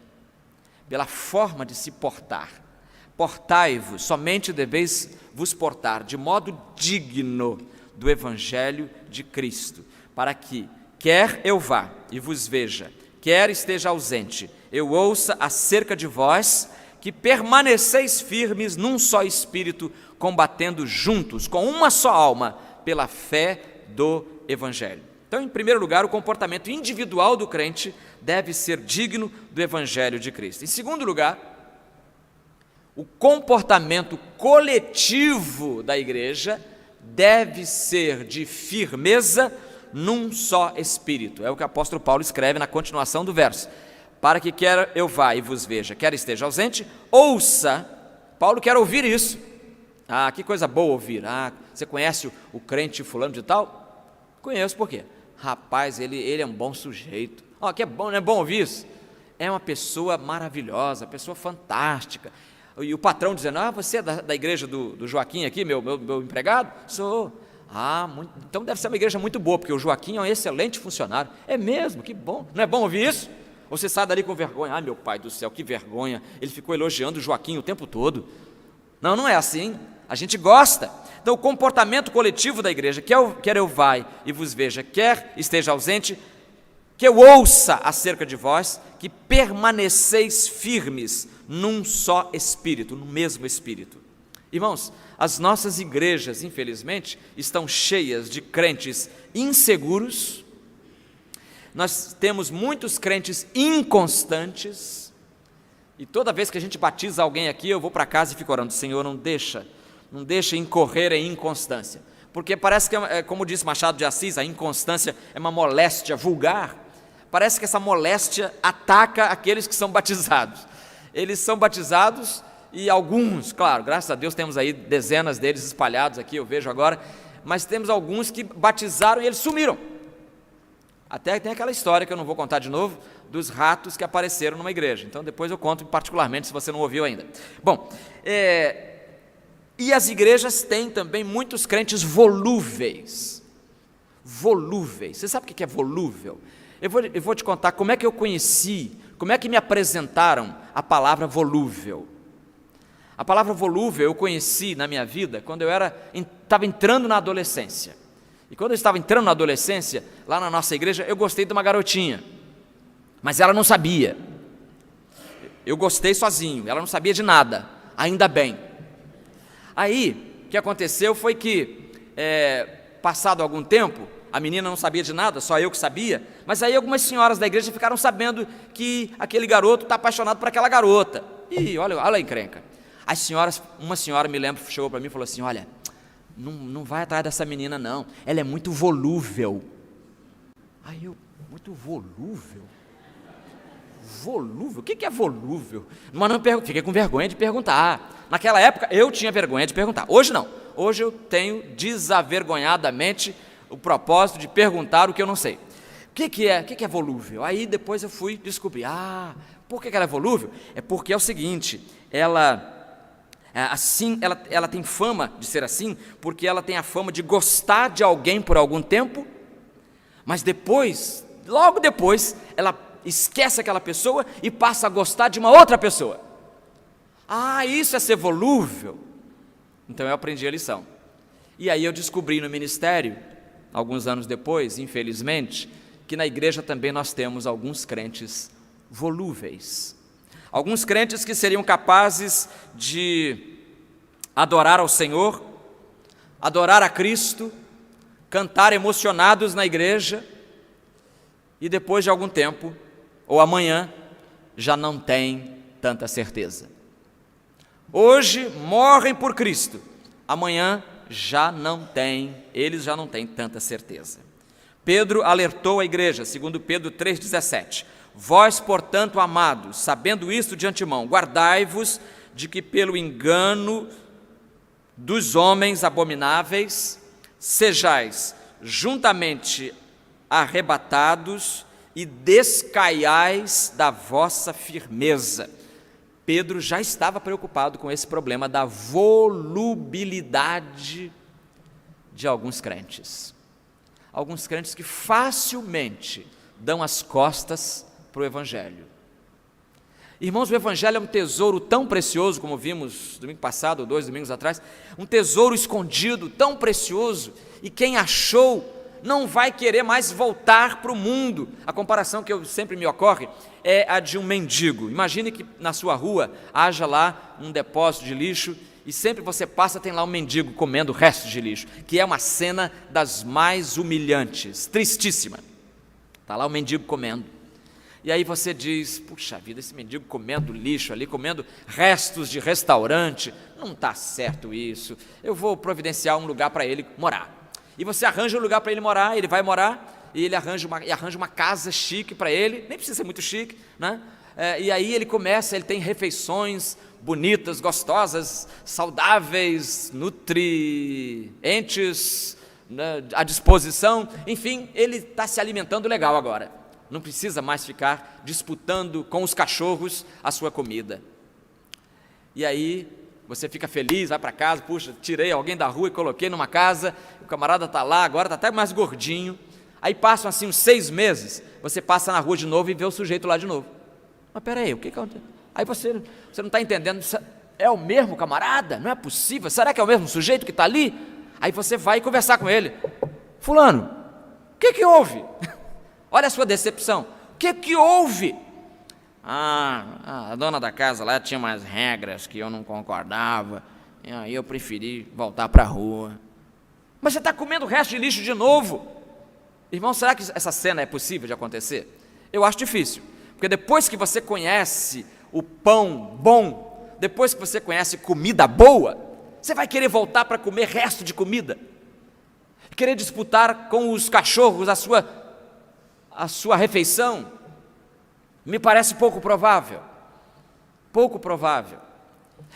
pela forma de se portar. Portai-vos, somente deveis vos portar de modo digno do Evangelho de Cristo, para que, quer eu vá e vos veja, quer esteja ausente, eu ouça acerca de vós, que permaneceis firmes num só espírito, combatendo juntos, com uma só alma, pela fé do Evangelho. Então, em primeiro lugar, o comportamento individual do crente deve ser digno do Evangelho de Cristo. Em segundo lugar, o comportamento coletivo da igreja deve ser de firmeza num só espírito. É o que o apóstolo Paulo escreve na continuação do verso. Para que quer eu vá e vos veja, quer esteja ausente, ouça. Paulo quer ouvir isso. Ah, que coisa boa ouvir. Ah, você conhece o crente fulano de tal? Conheço, por quê? Rapaz, ele é um bom sujeito. Oh, que é bom, não é bom ouvir isso? É uma pessoa maravilhosa, pessoa fantástica. E o patrão dizendo, você é da igreja do Joaquim aqui, meu empregado? Sou. Então deve ser uma igreja muito boa, porque o Joaquim é um excelente funcionário. É mesmo, que bom. Não é bom ouvir isso? Ou você sai dali com vergonha, meu pai do céu, que vergonha, ele ficou elogiando o Joaquim o tempo todo. Não é assim, a gente gosta. Então o comportamento coletivo da igreja, quer eu vá e vos veja, quer esteja ausente, que eu ouça acerca de vós, que permaneceis firmes num só espírito, no mesmo espírito. Irmãos, as nossas igrejas, infelizmente, estão cheias de crentes inseguros. Nós temos muitos crentes inconstantes, e toda vez que a gente batiza alguém aqui, eu vou para casa e fico orando, Senhor, não deixa incorrer em inconstância, porque parece que, como disse Machado de Assis, a inconstância é uma moléstia vulgar. Parece que essa moléstia ataca aqueles que são batizados. Eles são batizados e alguns, claro, graças a Deus temos aí dezenas deles espalhados aqui, eu vejo agora, mas temos alguns que batizaram e eles sumiram. Até tem aquela história que eu não vou contar de novo, dos ratos que apareceram numa igreja. Então depois eu conto particularmente, se você não ouviu ainda. Bom, e as igrejas têm também muitos crentes volúveis. Volúveis. Você sabe o que é volúvel? Eu vou te contar como é que eu conheci, como é que me apresentaram a palavra volúvel. A palavra volúvel eu conheci na minha vida quando eu estava entrando na adolescência. E quando eu estava entrando na adolescência, lá na nossa igreja, eu gostei de uma garotinha, mas ela não sabia. Eu gostei sozinho, ela não sabia de nada, ainda bem. Aí, o que aconteceu foi que, passado algum tempo, a menina não sabia de nada, só eu que sabia, mas aí algumas senhoras da igreja ficaram sabendo que aquele garoto está apaixonado por aquela garota. E olha a encrenca. As senhoras, uma senhora, me lembro, chegou para mim e falou assim, olha, não vai atrás dessa menina não, ela é muito volúvel. Aí eu, muito volúvel? Volúvel? O que é volúvel? Mas não fiquei com vergonha de perguntar. Naquela época eu tinha vergonha de perguntar, hoje não. Hoje eu tenho desavergonhadamente o propósito de perguntar o que eu não sei. O que é volúvel? Aí depois eu fui descobrir, por que ela é volúvel? É porque é o seguinte, ela tem fama de ser assim, porque ela tem a fama de gostar de alguém por algum tempo, mas depois, logo depois, ela esquece aquela pessoa e passa a gostar de uma outra pessoa. Isso é ser volúvel. Então eu aprendi a lição. E aí eu descobri no ministério, alguns anos depois, infelizmente, que na igreja também nós temos alguns crentes volúveis. Alguns crentes que seriam capazes de adorar ao Senhor, adorar a Cristo, cantar emocionados na igreja, e depois de algum tempo, ou amanhã, já não tem tanta certeza. Hoje morrem por Cristo, amanhã eles já não têm tanta certeza. Pedro alertou a igreja, segundo Pedro 3,17, vós, portanto, amados, sabendo isto de antemão, guardai-vos de que pelo engano dos homens abomináveis sejais juntamente arrebatados e descaiais da vossa firmeza. Pedro já estava preocupado com esse problema da volubilidade de alguns crentes. Alguns crentes que facilmente dão as costas para o Evangelho. Irmãos, o Evangelho é um tesouro tão precioso, como vimos domingo passado, ou 2 domingos atrás, um tesouro escondido, tão precioso, e quem achou não vai querer mais voltar para o mundo. A comparação que sempre me ocorre é a de um mendigo. Imagine que na sua rua haja lá um depósito de lixo, e sempre você passa, tem lá um mendigo comendo restos de lixo, que é uma cena das mais humilhantes, tristíssima. Está lá o mendigo comendo. E aí você diz, puxa vida, esse mendigo comendo lixo ali, comendo restos de restaurante, não está certo isso, eu vou providenciar um lugar para ele morar. E você arranja um lugar para ele morar, ele vai morar, e ele arranja uma casa chique para ele, nem precisa ser muito chique, né? E aí ele tem refeições bonitas, gostosas, saudáveis, nutrientes, né, à disposição, enfim, ele está se alimentando legal agora. Não precisa mais ficar disputando com os cachorros a sua comida. E aí você fica feliz, vai para casa, puxa, tirei alguém da rua e coloquei numa casa, o camarada está lá, agora está até mais gordinho. Aí passam assim uns 6 meses, você passa na rua de novo e vê o sujeito lá de novo. Mas peraí, o que aconteceu? Aí você não está entendendo, é o mesmo camarada? Não é possível, será que é o mesmo sujeito que está ali? Aí você vai conversar com ele. Fulano, o que houve? Olha a sua decepção. O que houve? A dona da casa lá tinha umas regras que eu não concordava, e aí eu preferi voltar para a rua. Mas você está comendo o resto de lixo de novo? Irmão, será que essa cena é possível de acontecer? Eu acho difícil, porque depois que você conhece o pão bom, depois que você conhece comida boa, você vai querer voltar para comer resto de comida? querer disputar com os cachorros a sua refeição, me parece pouco provável. Pouco provável.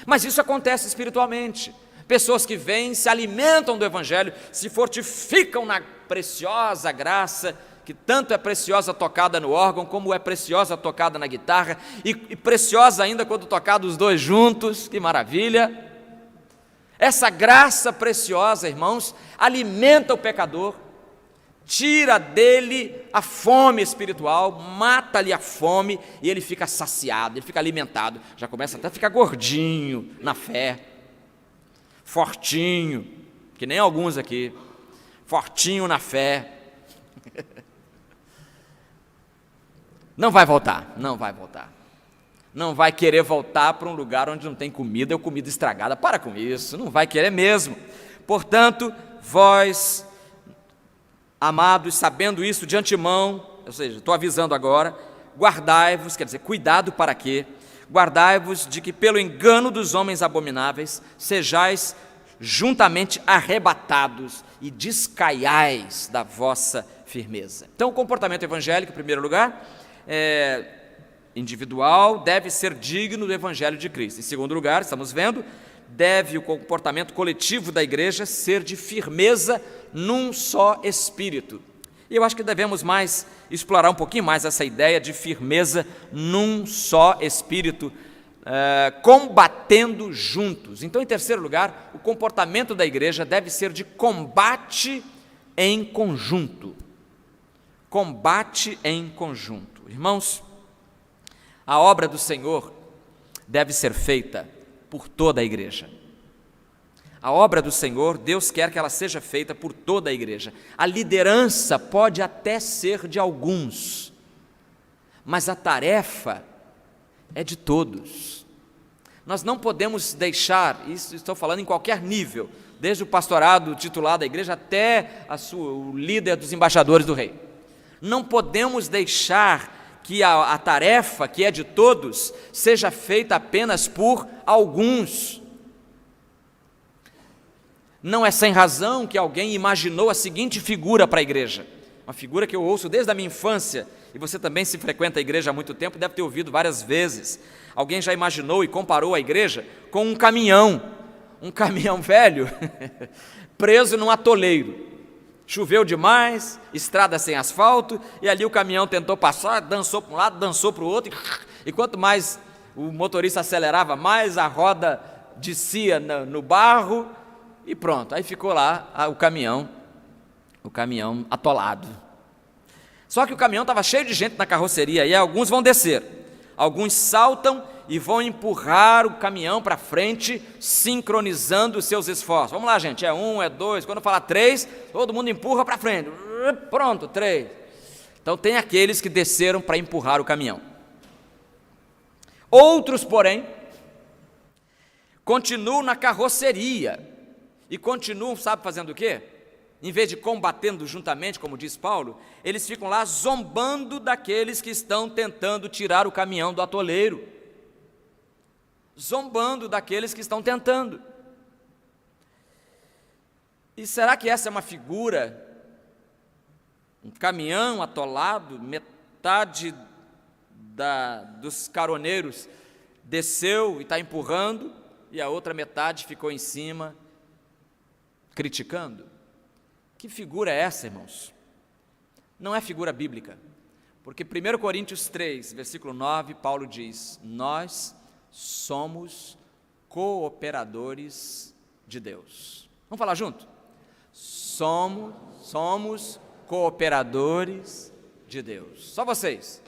Mas isso acontece espiritualmente. Pessoas que vêm, se alimentam do Evangelho, se fortificam na preciosa graça, que tanto é preciosa tocada no órgão, como é preciosa tocada na guitarra, e preciosa ainda quando tocada os dois juntos, que maravilha! Essa graça preciosa, irmãos, alimenta o pecador, tira dele a fome espiritual, mata-lhe a fome, e ele fica saciado, ele fica alimentado, já começa até a ficar gordinho na fé, fortinho, que nem alguns aqui, fortinho na fé. Não vai voltar, não vai voltar. Não vai querer voltar para um lugar onde não tem comida ou comida estragada. Para com isso, não vai querer mesmo. Portanto, vós, amados, sabendo isso de antemão, ou seja, estou avisando agora, guardai-vos, quer dizer, cuidado para quê? Guardai-vos de que pelo engano dos homens abomináveis sejais juntamente arrebatados e descaiais da vossa firmeza. Então, o comportamento evangélico, em primeiro lugar, individual, deve ser digno do Evangelho de Cristo. Em segundo lugar, estamos vendo, deve o comportamento coletivo da igreja ser de firmeza num só espírito. E eu acho que devemos explorar um pouquinho mais essa ideia de firmeza num só espírito, combatendo juntos. Então, em terceiro lugar, o comportamento da igreja deve ser de combate em conjunto. Combate em conjunto. Irmãos, a obra do Senhor deve ser feita por toda a igreja. A obra do Senhor, Deus quer que ela seja feita por toda a igreja. A liderança pode até ser de alguns, mas a tarefa é de todos. Nós não podemos deixar, isso estou falando em qualquer nível, desde o pastorado titular da igreja até o líder dos embaixadores do rei. Não podemos deixar que a tarefa, que é de todos, seja feita apenas por alguns. Não é sem razão que alguém imaginou a seguinte figura para a igreja, uma figura que eu ouço desde a minha infância, e você também, se frequenta a igreja há muito tempo, deve ter ouvido várias vezes. Alguém já imaginou e comparou a igreja com um caminhão velho, preso num atoleiro. Choveu demais, estrada sem asfalto, e ali o caminhão tentou passar, dançou para um lado, dançou para o outro, e quanto mais o motorista acelerava, mais a roda descia no barro, e pronto, aí ficou lá o caminhão atolado. Só que o caminhão estava cheio de gente na carroceria, e alguns vão descer, alguns saltam e vão empurrar o caminhão para frente, sincronizando os seus esforços. Vamos lá, gente, é 1, é 2, quando eu falar 3, todo mundo empurra para frente, pronto, 3. Então tem aqueles que desceram para empurrar o caminhão. Outros, porém, continuam na carroceria, e continuam, sabe, fazendo o quê? Em vez de combatendo juntamente, como diz Paulo, eles ficam lá zombando daqueles que estão tentando tirar o caminhão do atoleiro. Zombando daqueles que estão tentando. E será que essa é uma figura? Um caminhão atolado, metade dos caroneiros desceu e está empurrando, e a outra metade ficou em cima, criticando. Que figura é essa, irmãos? Não é figura bíblica, porque 1 Coríntios 3, versículo 9, Paulo diz: nós somos cooperadores de Deus. Vamos falar junto? Somos cooperadores de Deus. Só vocês.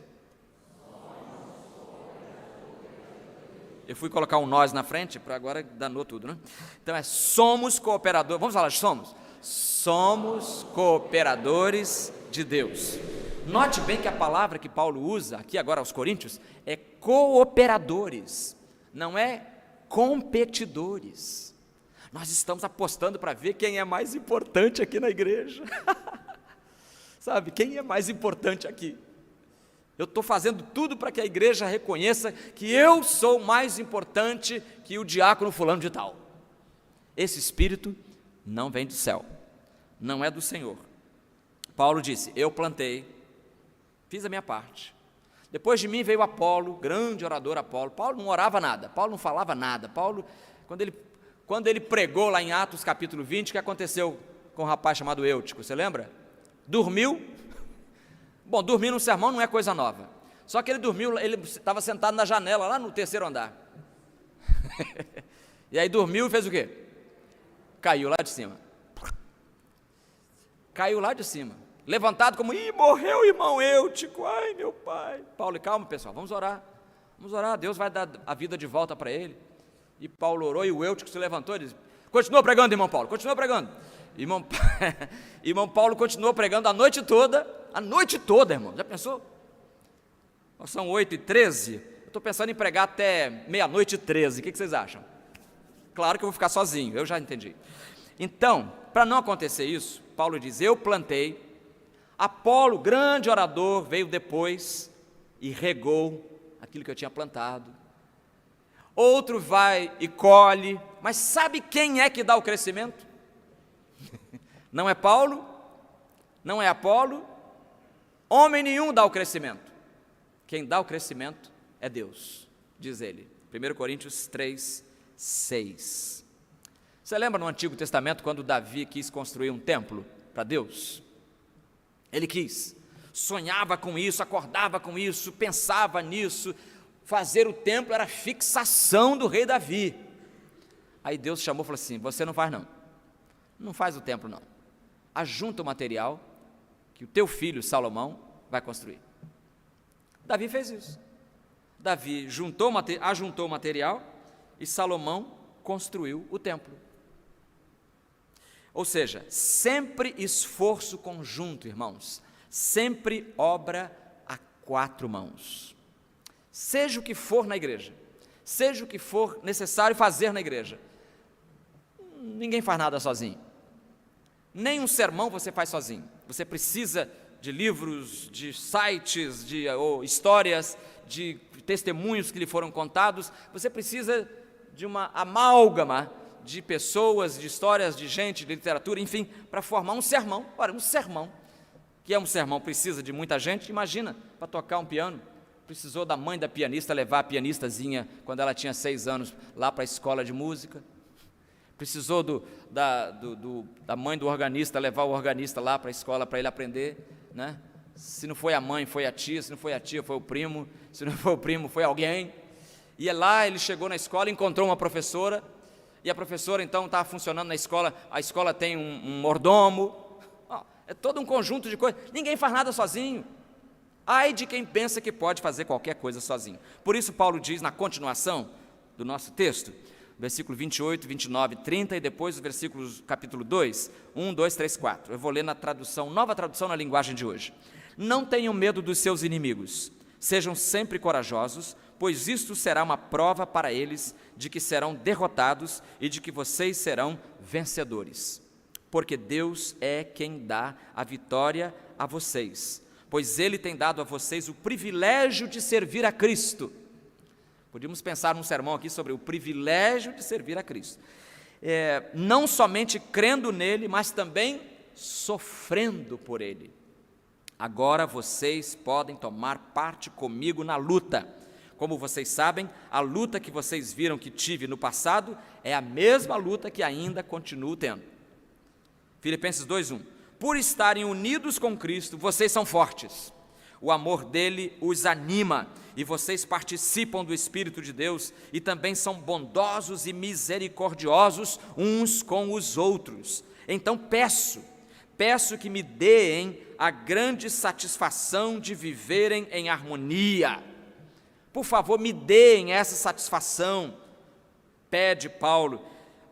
Eu fui colocar um nós na frente, para agora danou tudo, né? Então somos cooperadores, vamos falar, somos cooperadores de Deus. Note bem que a palavra que Paulo usa aqui agora aos Coríntios é cooperadores, não é competidores. Nós estamos apostando para ver quem é mais importante aqui na igreja. Sabe, quem é mais importante aqui? Eu estou fazendo tudo para que a igreja reconheça que eu sou mais importante que o diácono fulano de tal. Esse espírito não vem do céu, não é do Senhor. Paulo disse: eu plantei, fiz a minha parte. Depois de mim veio Apolo, grande orador Apolo. Paulo não orava nada, Paulo não falava nada. Paulo, quando ele pregou lá em Atos capítulo 20, o que aconteceu com um rapaz chamado Eutico, você lembra? Dormiu. Bom, dormir num sermão não é coisa nova. Só que ele dormiu, ele estava sentado na janela, lá no 3º andar. E aí dormiu e fez o quê? Caiu lá de cima. Caiu lá de cima. Levantado como, morreu o irmão Eutico, ai meu pai. Paulo, calma pessoal, vamos orar, Deus vai dar a vida de volta para ele. E Paulo orou e o Eutico se levantou e disse: continua pregando, irmão Paulo, continua pregando. Irmão Paulo continuou pregando a noite toda, irmão, já pensou? São 8h13, eu estou pensando em pregar até 00:13, o que vocês acham? Claro que eu vou ficar sozinho, eu já entendi. Então, para não acontecer isso, Paulo diz: eu plantei, Apolo, grande orador, veio depois e regou aquilo que eu tinha plantado. Outro vai e colhe, mas sabe quem é que dá o crescimento? Não é Paulo, não é Apolo, homem nenhum dá o crescimento. Quem dá o crescimento é Deus, diz ele. 1 Coríntios 3:6. Você lembra no Antigo Testamento quando Davi quis construir um templo para Deus? Ele quis, sonhava com isso, acordava com isso, pensava nisso. Fazer o templo era a fixação do rei Davi. Aí Deus chamou e falou assim: você não faz não, não faz o templo não, ajunta o material que o teu filho Salomão vai construir. Davi fez isso. Davi ajuntou o material e Salomão construiu o templo. Ou seja, sempre esforço conjunto, irmãos, sempre obra a 4 mãos. Seja o que for na igreja, seja o que for necessário fazer na igreja, ninguém faz nada sozinho. Nem um sermão você faz sozinho. Você precisa de livros, de sites, ou histórias, de testemunhos que lhe foram contados. Você precisa de uma amálgama de pessoas, de histórias, de gente, de literatura, enfim, para formar um sermão. Ora, um sermão, que é um sermão, precisa de muita gente. Imagina, para tocar um piano, precisou da mãe da pianista levar a pianistazinha, quando ela tinha 6 anos, lá para a escola de música. Precisou da mãe do organista levar o organista lá para a escola para ele aprender, né? Se não foi a mãe, foi a tia, se não foi a tia, foi o primo, se não foi o primo, foi alguém. E lá ele chegou na escola, encontrou uma professora, e a professora então estava funcionando na escola, a escola tem um mordomo, é todo um conjunto de coisas, ninguém faz nada sozinho. Ai de quem pensa que pode fazer qualquer coisa sozinho. Por isso Paulo diz na continuação do nosso texto, versículo 28, 29, 30 e depois os versículos, capítulo 2, 1, 2, 3, 4. Eu vou ler na tradução, nova tradução na linguagem de hoje. Não tenham medo dos seus inimigos, sejam sempre corajosos, pois isto será uma prova para eles de que serão derrotados e de que vocês serão vencedores. Porque Deus é quem dá a vitória a vocês, pois Ele tem dado a vocês o privilégio de servir a Cristo. Podíamos pensar num sermão aqui sobre o privilégio de servir a Cristo. Não somente crendo nele, mas também sofrendo por ele. Agora vocês podem tomar parte comigo na luta. Como vocês sabem, a luta que vocês viram que tive no passado é a mesma luta que ainda continuo tendo. Filipenses 2:1. Por estarem unidos com Cristo, vocês são fortes. O amor dele os anima e vocês participam do Espírito de Deus e também são bondosos e misericordiosos uns com os outros. Então peço que me deem a grande satisfação de viverem em harmonia. Por favor, me deem essa satisfação, pede Paulo,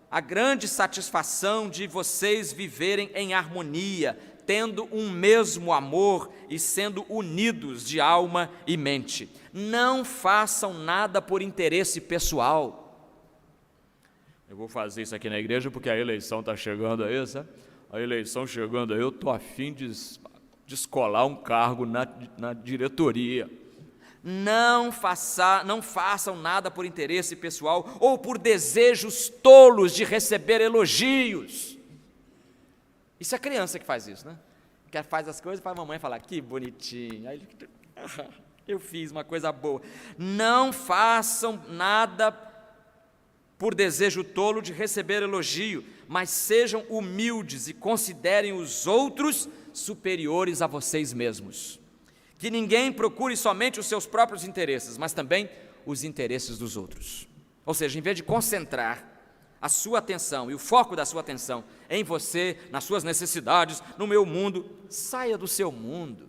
a grande satisfação de vocês viverem em harmonia, tendo um mesmo amor e sendo unidos de alma e mente. Não façam nada por interesse pessoal. Eu vou fazer isso aqui na igreja porque a eleição está chegando aí, sabe? A eleição chegando aí, eu estou a fim de descolar um cargo na diretoria. Não façam nada por interesse pessoal ou por desejos tolos de receber elogios. Isso é criança que faz isso, né? Que faz as coisas para a mamãe falar, que bonitinho. Aí, eu fiz uma coisa boa. Não façam nada por desejo tolo de receber elogio, mas sejam humildes e considerem os outros superiores a vocês mesmos. Que ninguém procure somente os seus próprios interesses, mas também os interesses dos outros. Ou seja, em vez de concentrar a sua atenção e o foco da sua atenção em você, nas suas necessidades, no meu mundo, saia do seu mundo,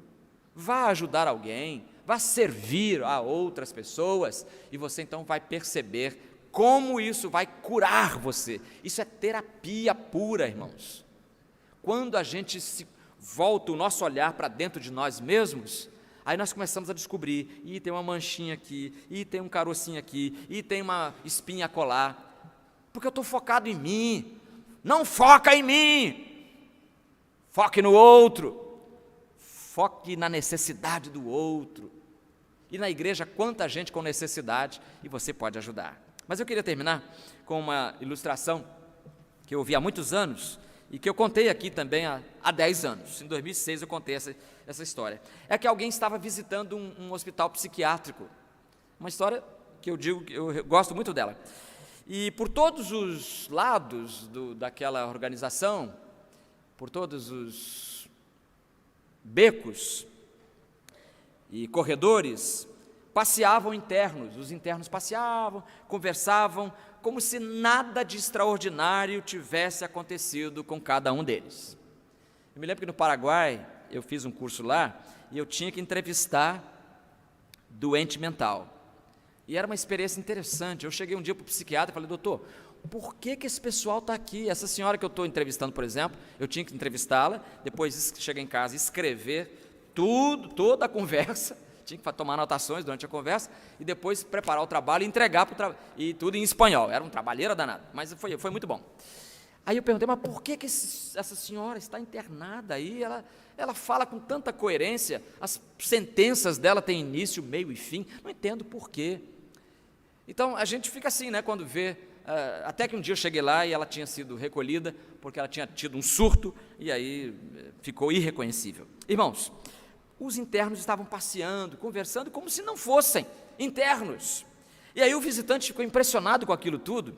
vá ajudar alguém, vá servir a outras pessoas, e você então vai perceber como isso vai curar você. Isso é terapia pura, irmãos. Quando a gente volta o nosso olhar para dentro de nós mesmos, aí nós começamos a descobrir, tem uma manchinha aqui, tem um carocinho aqui, tem uma espinha acolá, porque eu estou focado em mim. Não foca em mim, foque no outro, foque na necessidade do outro. E na igreja, quanta gente com necessidade, e você pode ajudar. Mas eu queria terminar com uma ilustração que eu ouvi há muitos anos e que eu contei aqui também há 10 anos. Em 2006 eu contei essa história. É que alguém estava visitando um hospital psiquiátrico. Uma história que eu digo que eu gosto muito dela. E por todos os lados daquela organização, por todos os becos e corredores, passeavam internos. Os internos passeavam, conversavam, como se nada de extraordinário tivesse acontecido com cada um deles. Eu me lembro que no Paraguai, eu fiz um curso lá, e eu tinha que entrevistar doente mental. E era uma experiência interessante. Eu cheguei um dia para o psiquiatra e falei, doutor, por que esse pessoal está aqui? Essa senhora que eu estou entrevistando, por exemplo, eu tinha que entrevistá-la, depois chegar em casa e escrever toda a conversa, tinha que tomar anotações durante a conversa, e depois preparar o trabalho e entregar e tudo em espanhol. Era um trabalheira danado, mas foi muito bom. Aí eu perguntei, mas por que essa senhora está internada aí? Ela fala com tanta coerência, as sentenças dela têm início, meio e fim, não entendo por quê. Então, a gente fica assim, né, quando vê, até que um dia eu cheguei lá e ela tinha sido recolhida, porque ela tinha tido um surto, e aí ficou irreconhecível. Irmãos, os internos estavam passeando, conversando, como se não fossem internos. E aí o visitante ficou impressionado com aquilo tudo,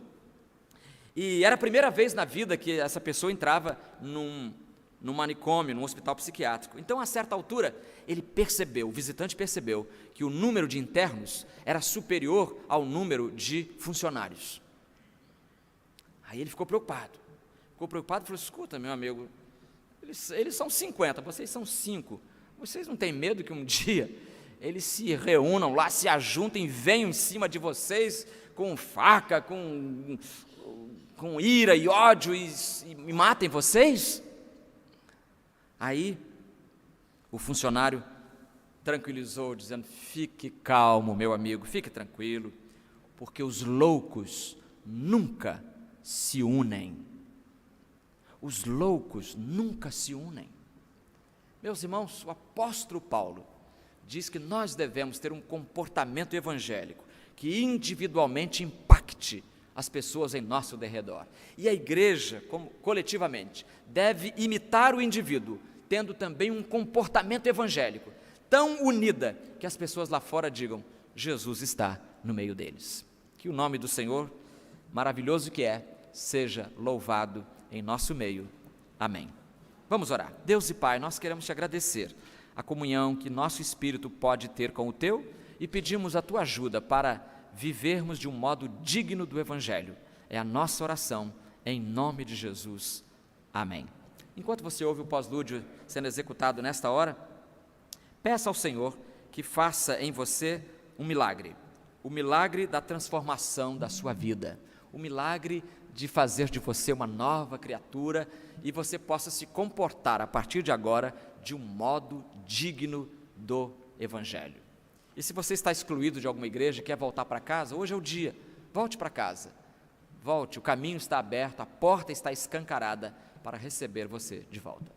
e era a primeira vez na vida que essa pessoa entrava num manicômio, num hospital psiquiátrico. Então, a certa altura, o visitante percebeu que o número de internos era superior ao número de funcionários. Aí ele ficou preocupado e falou, escuta, meu amigo, eles são 50, vocês são 5, vocês não têm medo que um dia eles se reúnam lá, se ajuntem, venham em cima de vocês com faca, com ira e ódio e matem vocês? Aí o funcionário tranquilizou, dizendo, fique calmo, meu amigo, fique tranquilo, porque os loucos nunca se unem. Os loucos nunca se unem. Meus irmãos, o apóstolo Paulo diz que nós devemos ter um comportamento evangélico que individualmente impacte as pessoas em nosso derredor. E a igreja, coletivamente, deve imitar o indivíduo, tendo também um comportamento evangélico, tão unida que as pessoas lá fora digam, Jesus está no meio deles. Que o nome do Senhor, maravilhoso que é, seja louvado em nosso meio. Amém. Vamos orar. Deus e Pai, nós queremos te agradecer a comunhão que nosso espírito pode ter com o teu e pedimos a tua ajuda para vivermos de um modo digno do Evangelho. É a nossa oração, em nome de Jesus. Amém. Enquanto você ouve o pós-lúdio sendo executado nesta hora, peça ao Senhor que faça em você um milagre, o milagre da transformação da sua vida, o milagre de fazer de você uma nova criatura e você possa se comportar a partir de agora de um modo digno do Evangelho. E se você está excluído de alguma igreja e quer voltar para casa, hoje é o dia, volte para casa, volte, o caminho está aberto, a porta está escancarada para receber você de volta.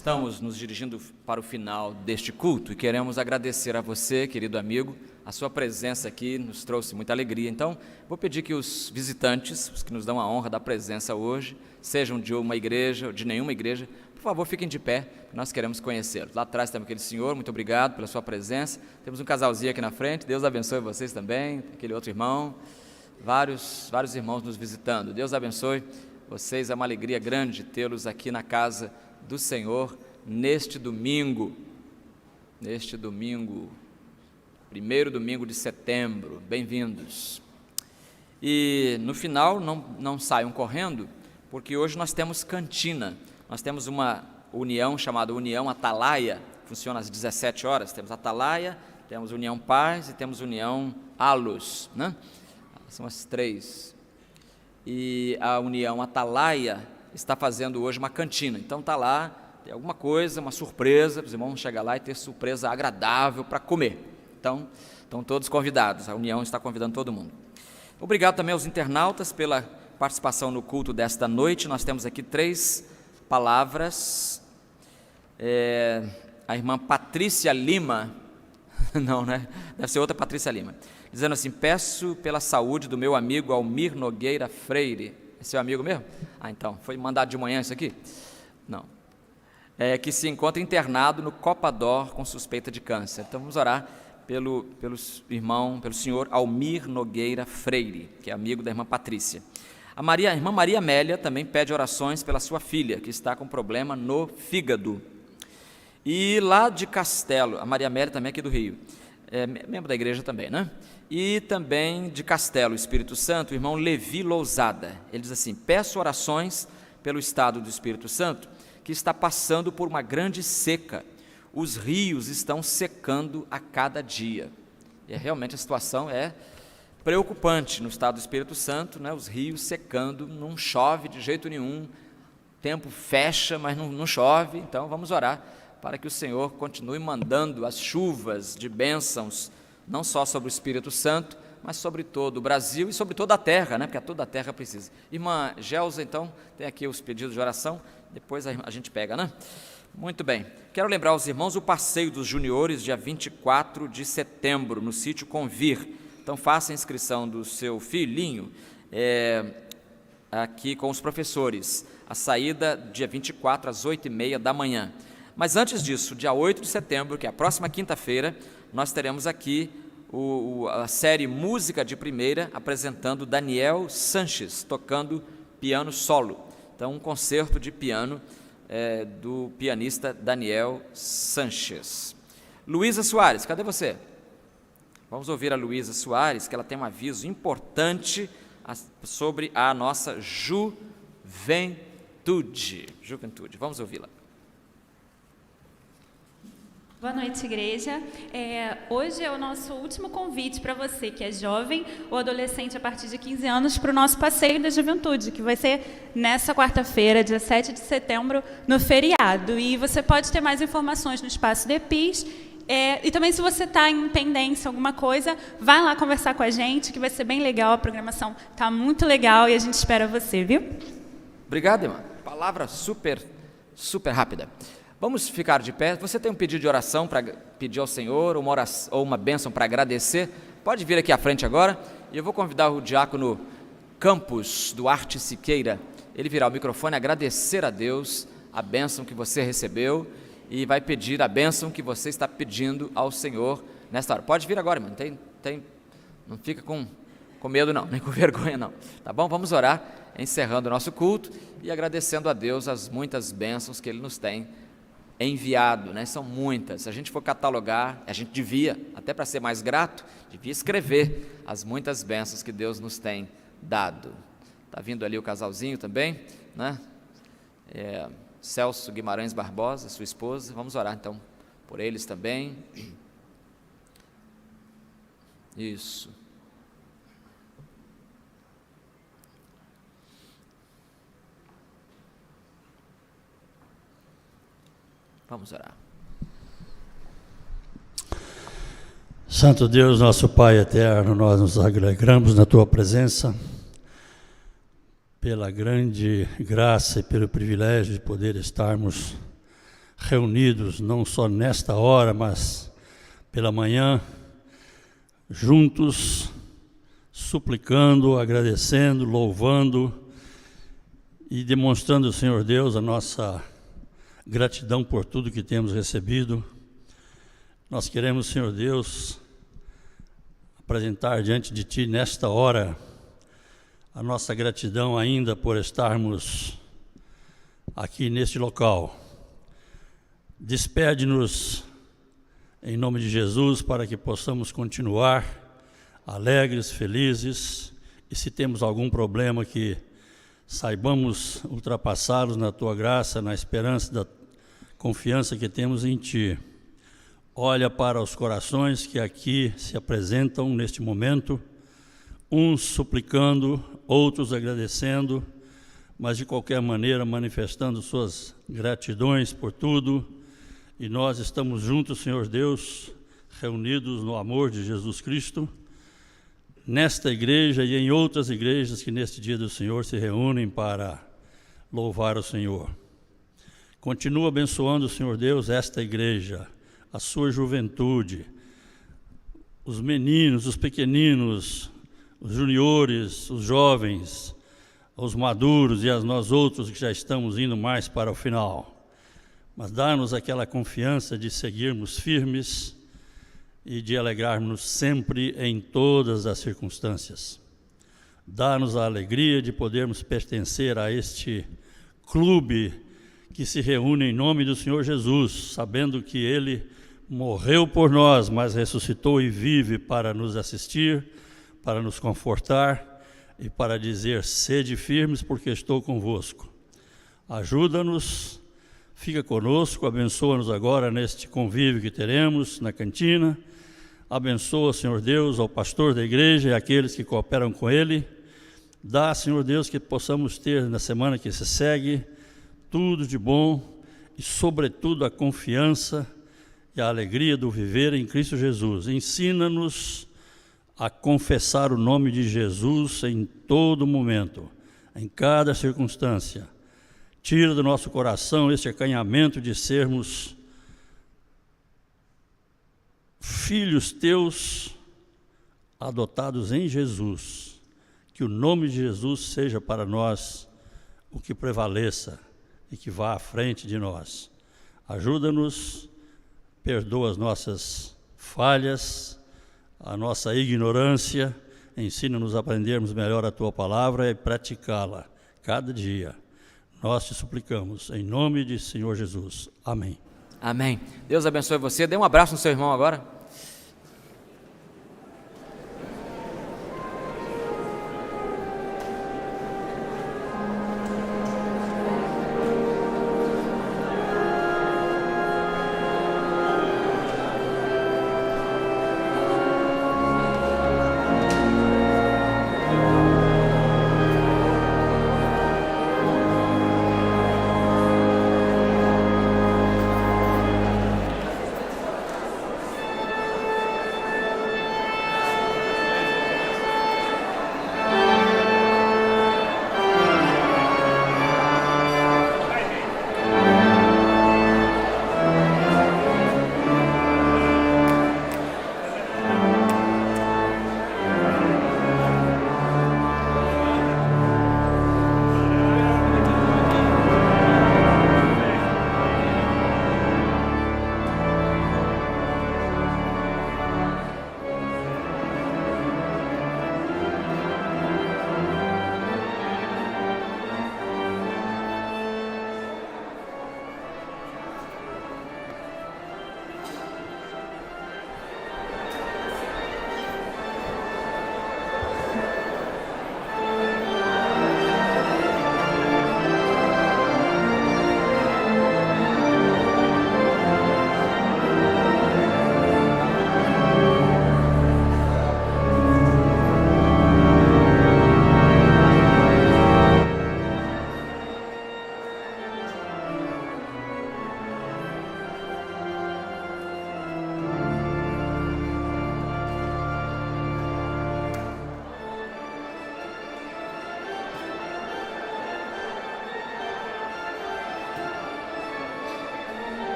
Estamos nos dirigindo para o final deste culto e queremos agradecer a você, querido amigo, a sua presença aqui nos trouxe muita alegria. Então, vou pedir que os visitantes, os que nos dão a honra da presença hoje, sejam de uma igreja ou de nenhuma igreja, por favor, fiquem de pé, nós queremos conhecê-los. Lá atrás temos aquele senhor, muito obrigado pela sua presença. Temos um casalzinho aqui na frente, Deus abençoe vocês também, aquele outro irmão, vários irmãos nos visitando. Deus abençoe vocês, é uma alegria grande tê-los aqui na casa do Senhor neste domingo, primeiro domingo de setembro. Bem-vindos. E no final não saiam correndo, porque hoje nós temos cantina, nós temos uma união chamada União Atalaia, funciona às 17 horas, temos Atalaia, temos União Paz e temos União Alus, né? São as três. E a União Atalaia está fazendo hoje uma cantina, então está lá, tem alguma coisa, uma surpresa, os irmãos chegar lá e ter surpresa agradável para comer. Então, estão todos convidados, a União está convidando todo mundo. Obrigado também aos internautas pela participação no culto desta noite. Nós temos aqui 3 palavras. A irmã Patrícia Lima, não, né? Deve ser outra Patrícia Lima, dizendo assim: peço pela saúde do meu amigo Almir Nogueira Freire. É seu amigo mesmo? Então, foi mandado de manhã isso aqui? Não. Que se encontra internado no Copador com suspeita de câncer. Então, vamos orar pelo senhor Almir Nogueira Freire, que é amigo da irmã Patrícia. A irmã Maria Amélia também pede orações pela sua filha, que está com problema no fígado. E lá de Castelo, a Maria Amélia também é aqui do Rio, membro da igreja também, né? E também de Castelo, Espírito Santo, o irmão Levi Lousada. Ele diz assim: peço orações pelo estado do Espírito Santo, que está passando por uma grande seca. Os rios estão secando a cada dia. E realmente a situação é preocupante no estado do Espírito Santo, né? Os rios secando, não chove de jeito nenhum, o tempo fecha, mas não chove. Então vamos orar para que o Senhor continue mandando as chuvas de bênçãos, não só sobre o Espírito Santo, mas sobre todo o Brasil e sobre toda a terra, né? Porque toda a terra precisa. Irmã Gelsa, então, tem aqui os pedidos de oração, depois a gente pega, né? Muito bem. Quero lembrar aos irmãos o passeio dos juniores, dia 24 de setembro, no sítio Convir. Então, faça a inscrição do seu filhinho aqui com os professores. A saída, dia 24, às 8h30 da manhã. Mas antes disso, dia 8 de setembro, que é a próxima quinta-feira, nós teremos aqui a série Música de Primeira, apresentando Daniel Sanches, tocando piano solo. Então, um concerto de piano do pianista Daniel Sanches. Luísa Soares, cadê você? Vamos ouvir a Luísa Soares, que ela tem um aviso importante sobre a nossa juventude. Vamos ouvi-la. Boa noite, igreja. Hoje é o nosso último convite para você que é jovem ou adolescente a partir de 15 anos para o nosso passeio da juventude, que vai ser nessa quarta-feira, dia 7 de setembro, no feriado. E você pode ter mais informações no espaço de EPIS. E também, se você está em pendência, alguma coisa, vai lá conversar com a gente, que vai ser bem legal. A programação está muito legal e a gente espera você, viu? Obrigado, irmã. Palavra super rápida. Vamos ficar de pé. Você tem um pedido de oração para pedir ao Senhor, ou uma bênção para agradecer? Pode vir aqui à frente agora. E eu vou convidar o diácono Campos Duarte Siqueira. Ele virá o microfone, agradecer a Deus a bênção que você recebeu e vai pedir a bênção que você está pedindo ao Senhor nesta hora. Pode vir agora, irmão. Não fica com medo não, nem com vergonha não. Tá bom? Vamos orar, encerrando o nosso culto e agradecendo a Deus as muitas bênçãos que Ele nos tem enviado, né? São muitas. Se a gente for catalogar, a gente devia, até para ser mais grato, devia escrever as muitas bênçãos que Deus nos tem dado. Está vindo ali o casalzinho também, né? Celso Guimarães Barbosa, sua esposa. Vamos orar então por eles também. Isso. Vamos orar. Santo Deus, nosso Pai eterno, nós nos alegramos na Tua presença, pela grande graça e pelo privilégio de poder estarmos reunidos, não só nesta hora, mas pela manhã, juntos, suplicando, agradecendo, louvando e demonstrando, Senhor Deus, a nossa gratidão por tudo que temos recebido. Nós queremos, Senhor Deus, apresentar diante de Ti nesta hora a nossa gratidão ainda por estarmos aqui neste local. Despede-nos em nome de Jesus para que possamos continuar alegres, felizes, e se temos algum problema que saibamos ultrapassá-los na Tua graça, na esperança da confiança que temos em Ti. Olha para os corações que aqui se apresentam neste momento, uns suplicando, outros agradecendo, mas de qualquer maneira manifestando suas gratidões por tudo. E nós estamos juntos, Senhor Deus, reunidos no amor de Jesus Cristo, nesta igreja e em outras igrejas que neste dia do Senhor se reúnem para louvar o Senhor. Continua abençoando, Senhor Deus, esta igreja, a sua juventude, os meninos, os pequeninos, os juniores, os jovens, os maduros e a nós outros que já estamos indo mais para o final. Mas dá-nos aquela confiança de seguirmos firmes e de alegrarmos sempre em todas as circunstâncias. Dá-nos a alegria de podermos pertencer a este clube que se reúne em nome do Senhor Jesus, sabendo que Ele morreu por nós, mas ressuscitou e vive para nos assistir, para nos confortar e para dizer: sede firmes, porque estou convosco. Ajuda-nos, fica conosco, abençoa-nos agora neste convívio que teremos na cantina. Abençoa, Senhor Deus, ao pastor da igreja e aqueles que cooperam com ele. Dá, Senhor Deus, que possamos ter na semana que se segue tudo de bom e, sobretudo, a confiança e a alegria do viver em Cristo Jesus. Ensina-nos a confessar o nome de Jesus em todo momento, em cada circunstância. Tira do nosso coração esse acanhamento de sermos filhos teus adotados em Jesus. Que o nome de Jesus seja para nós o que prevaleça e que vá à frente de nós. Ajuda-nos, perdoa as nossas falhas, a nossa ignorância, ensina-nos a aprendermos melhor a Tua palavra e praticá-la cada dia. Nós te suplicamos, em nome de Senhor Jesus. Amém. Amém. Deus abençoe você. Dê um abraço no seu irmão agora.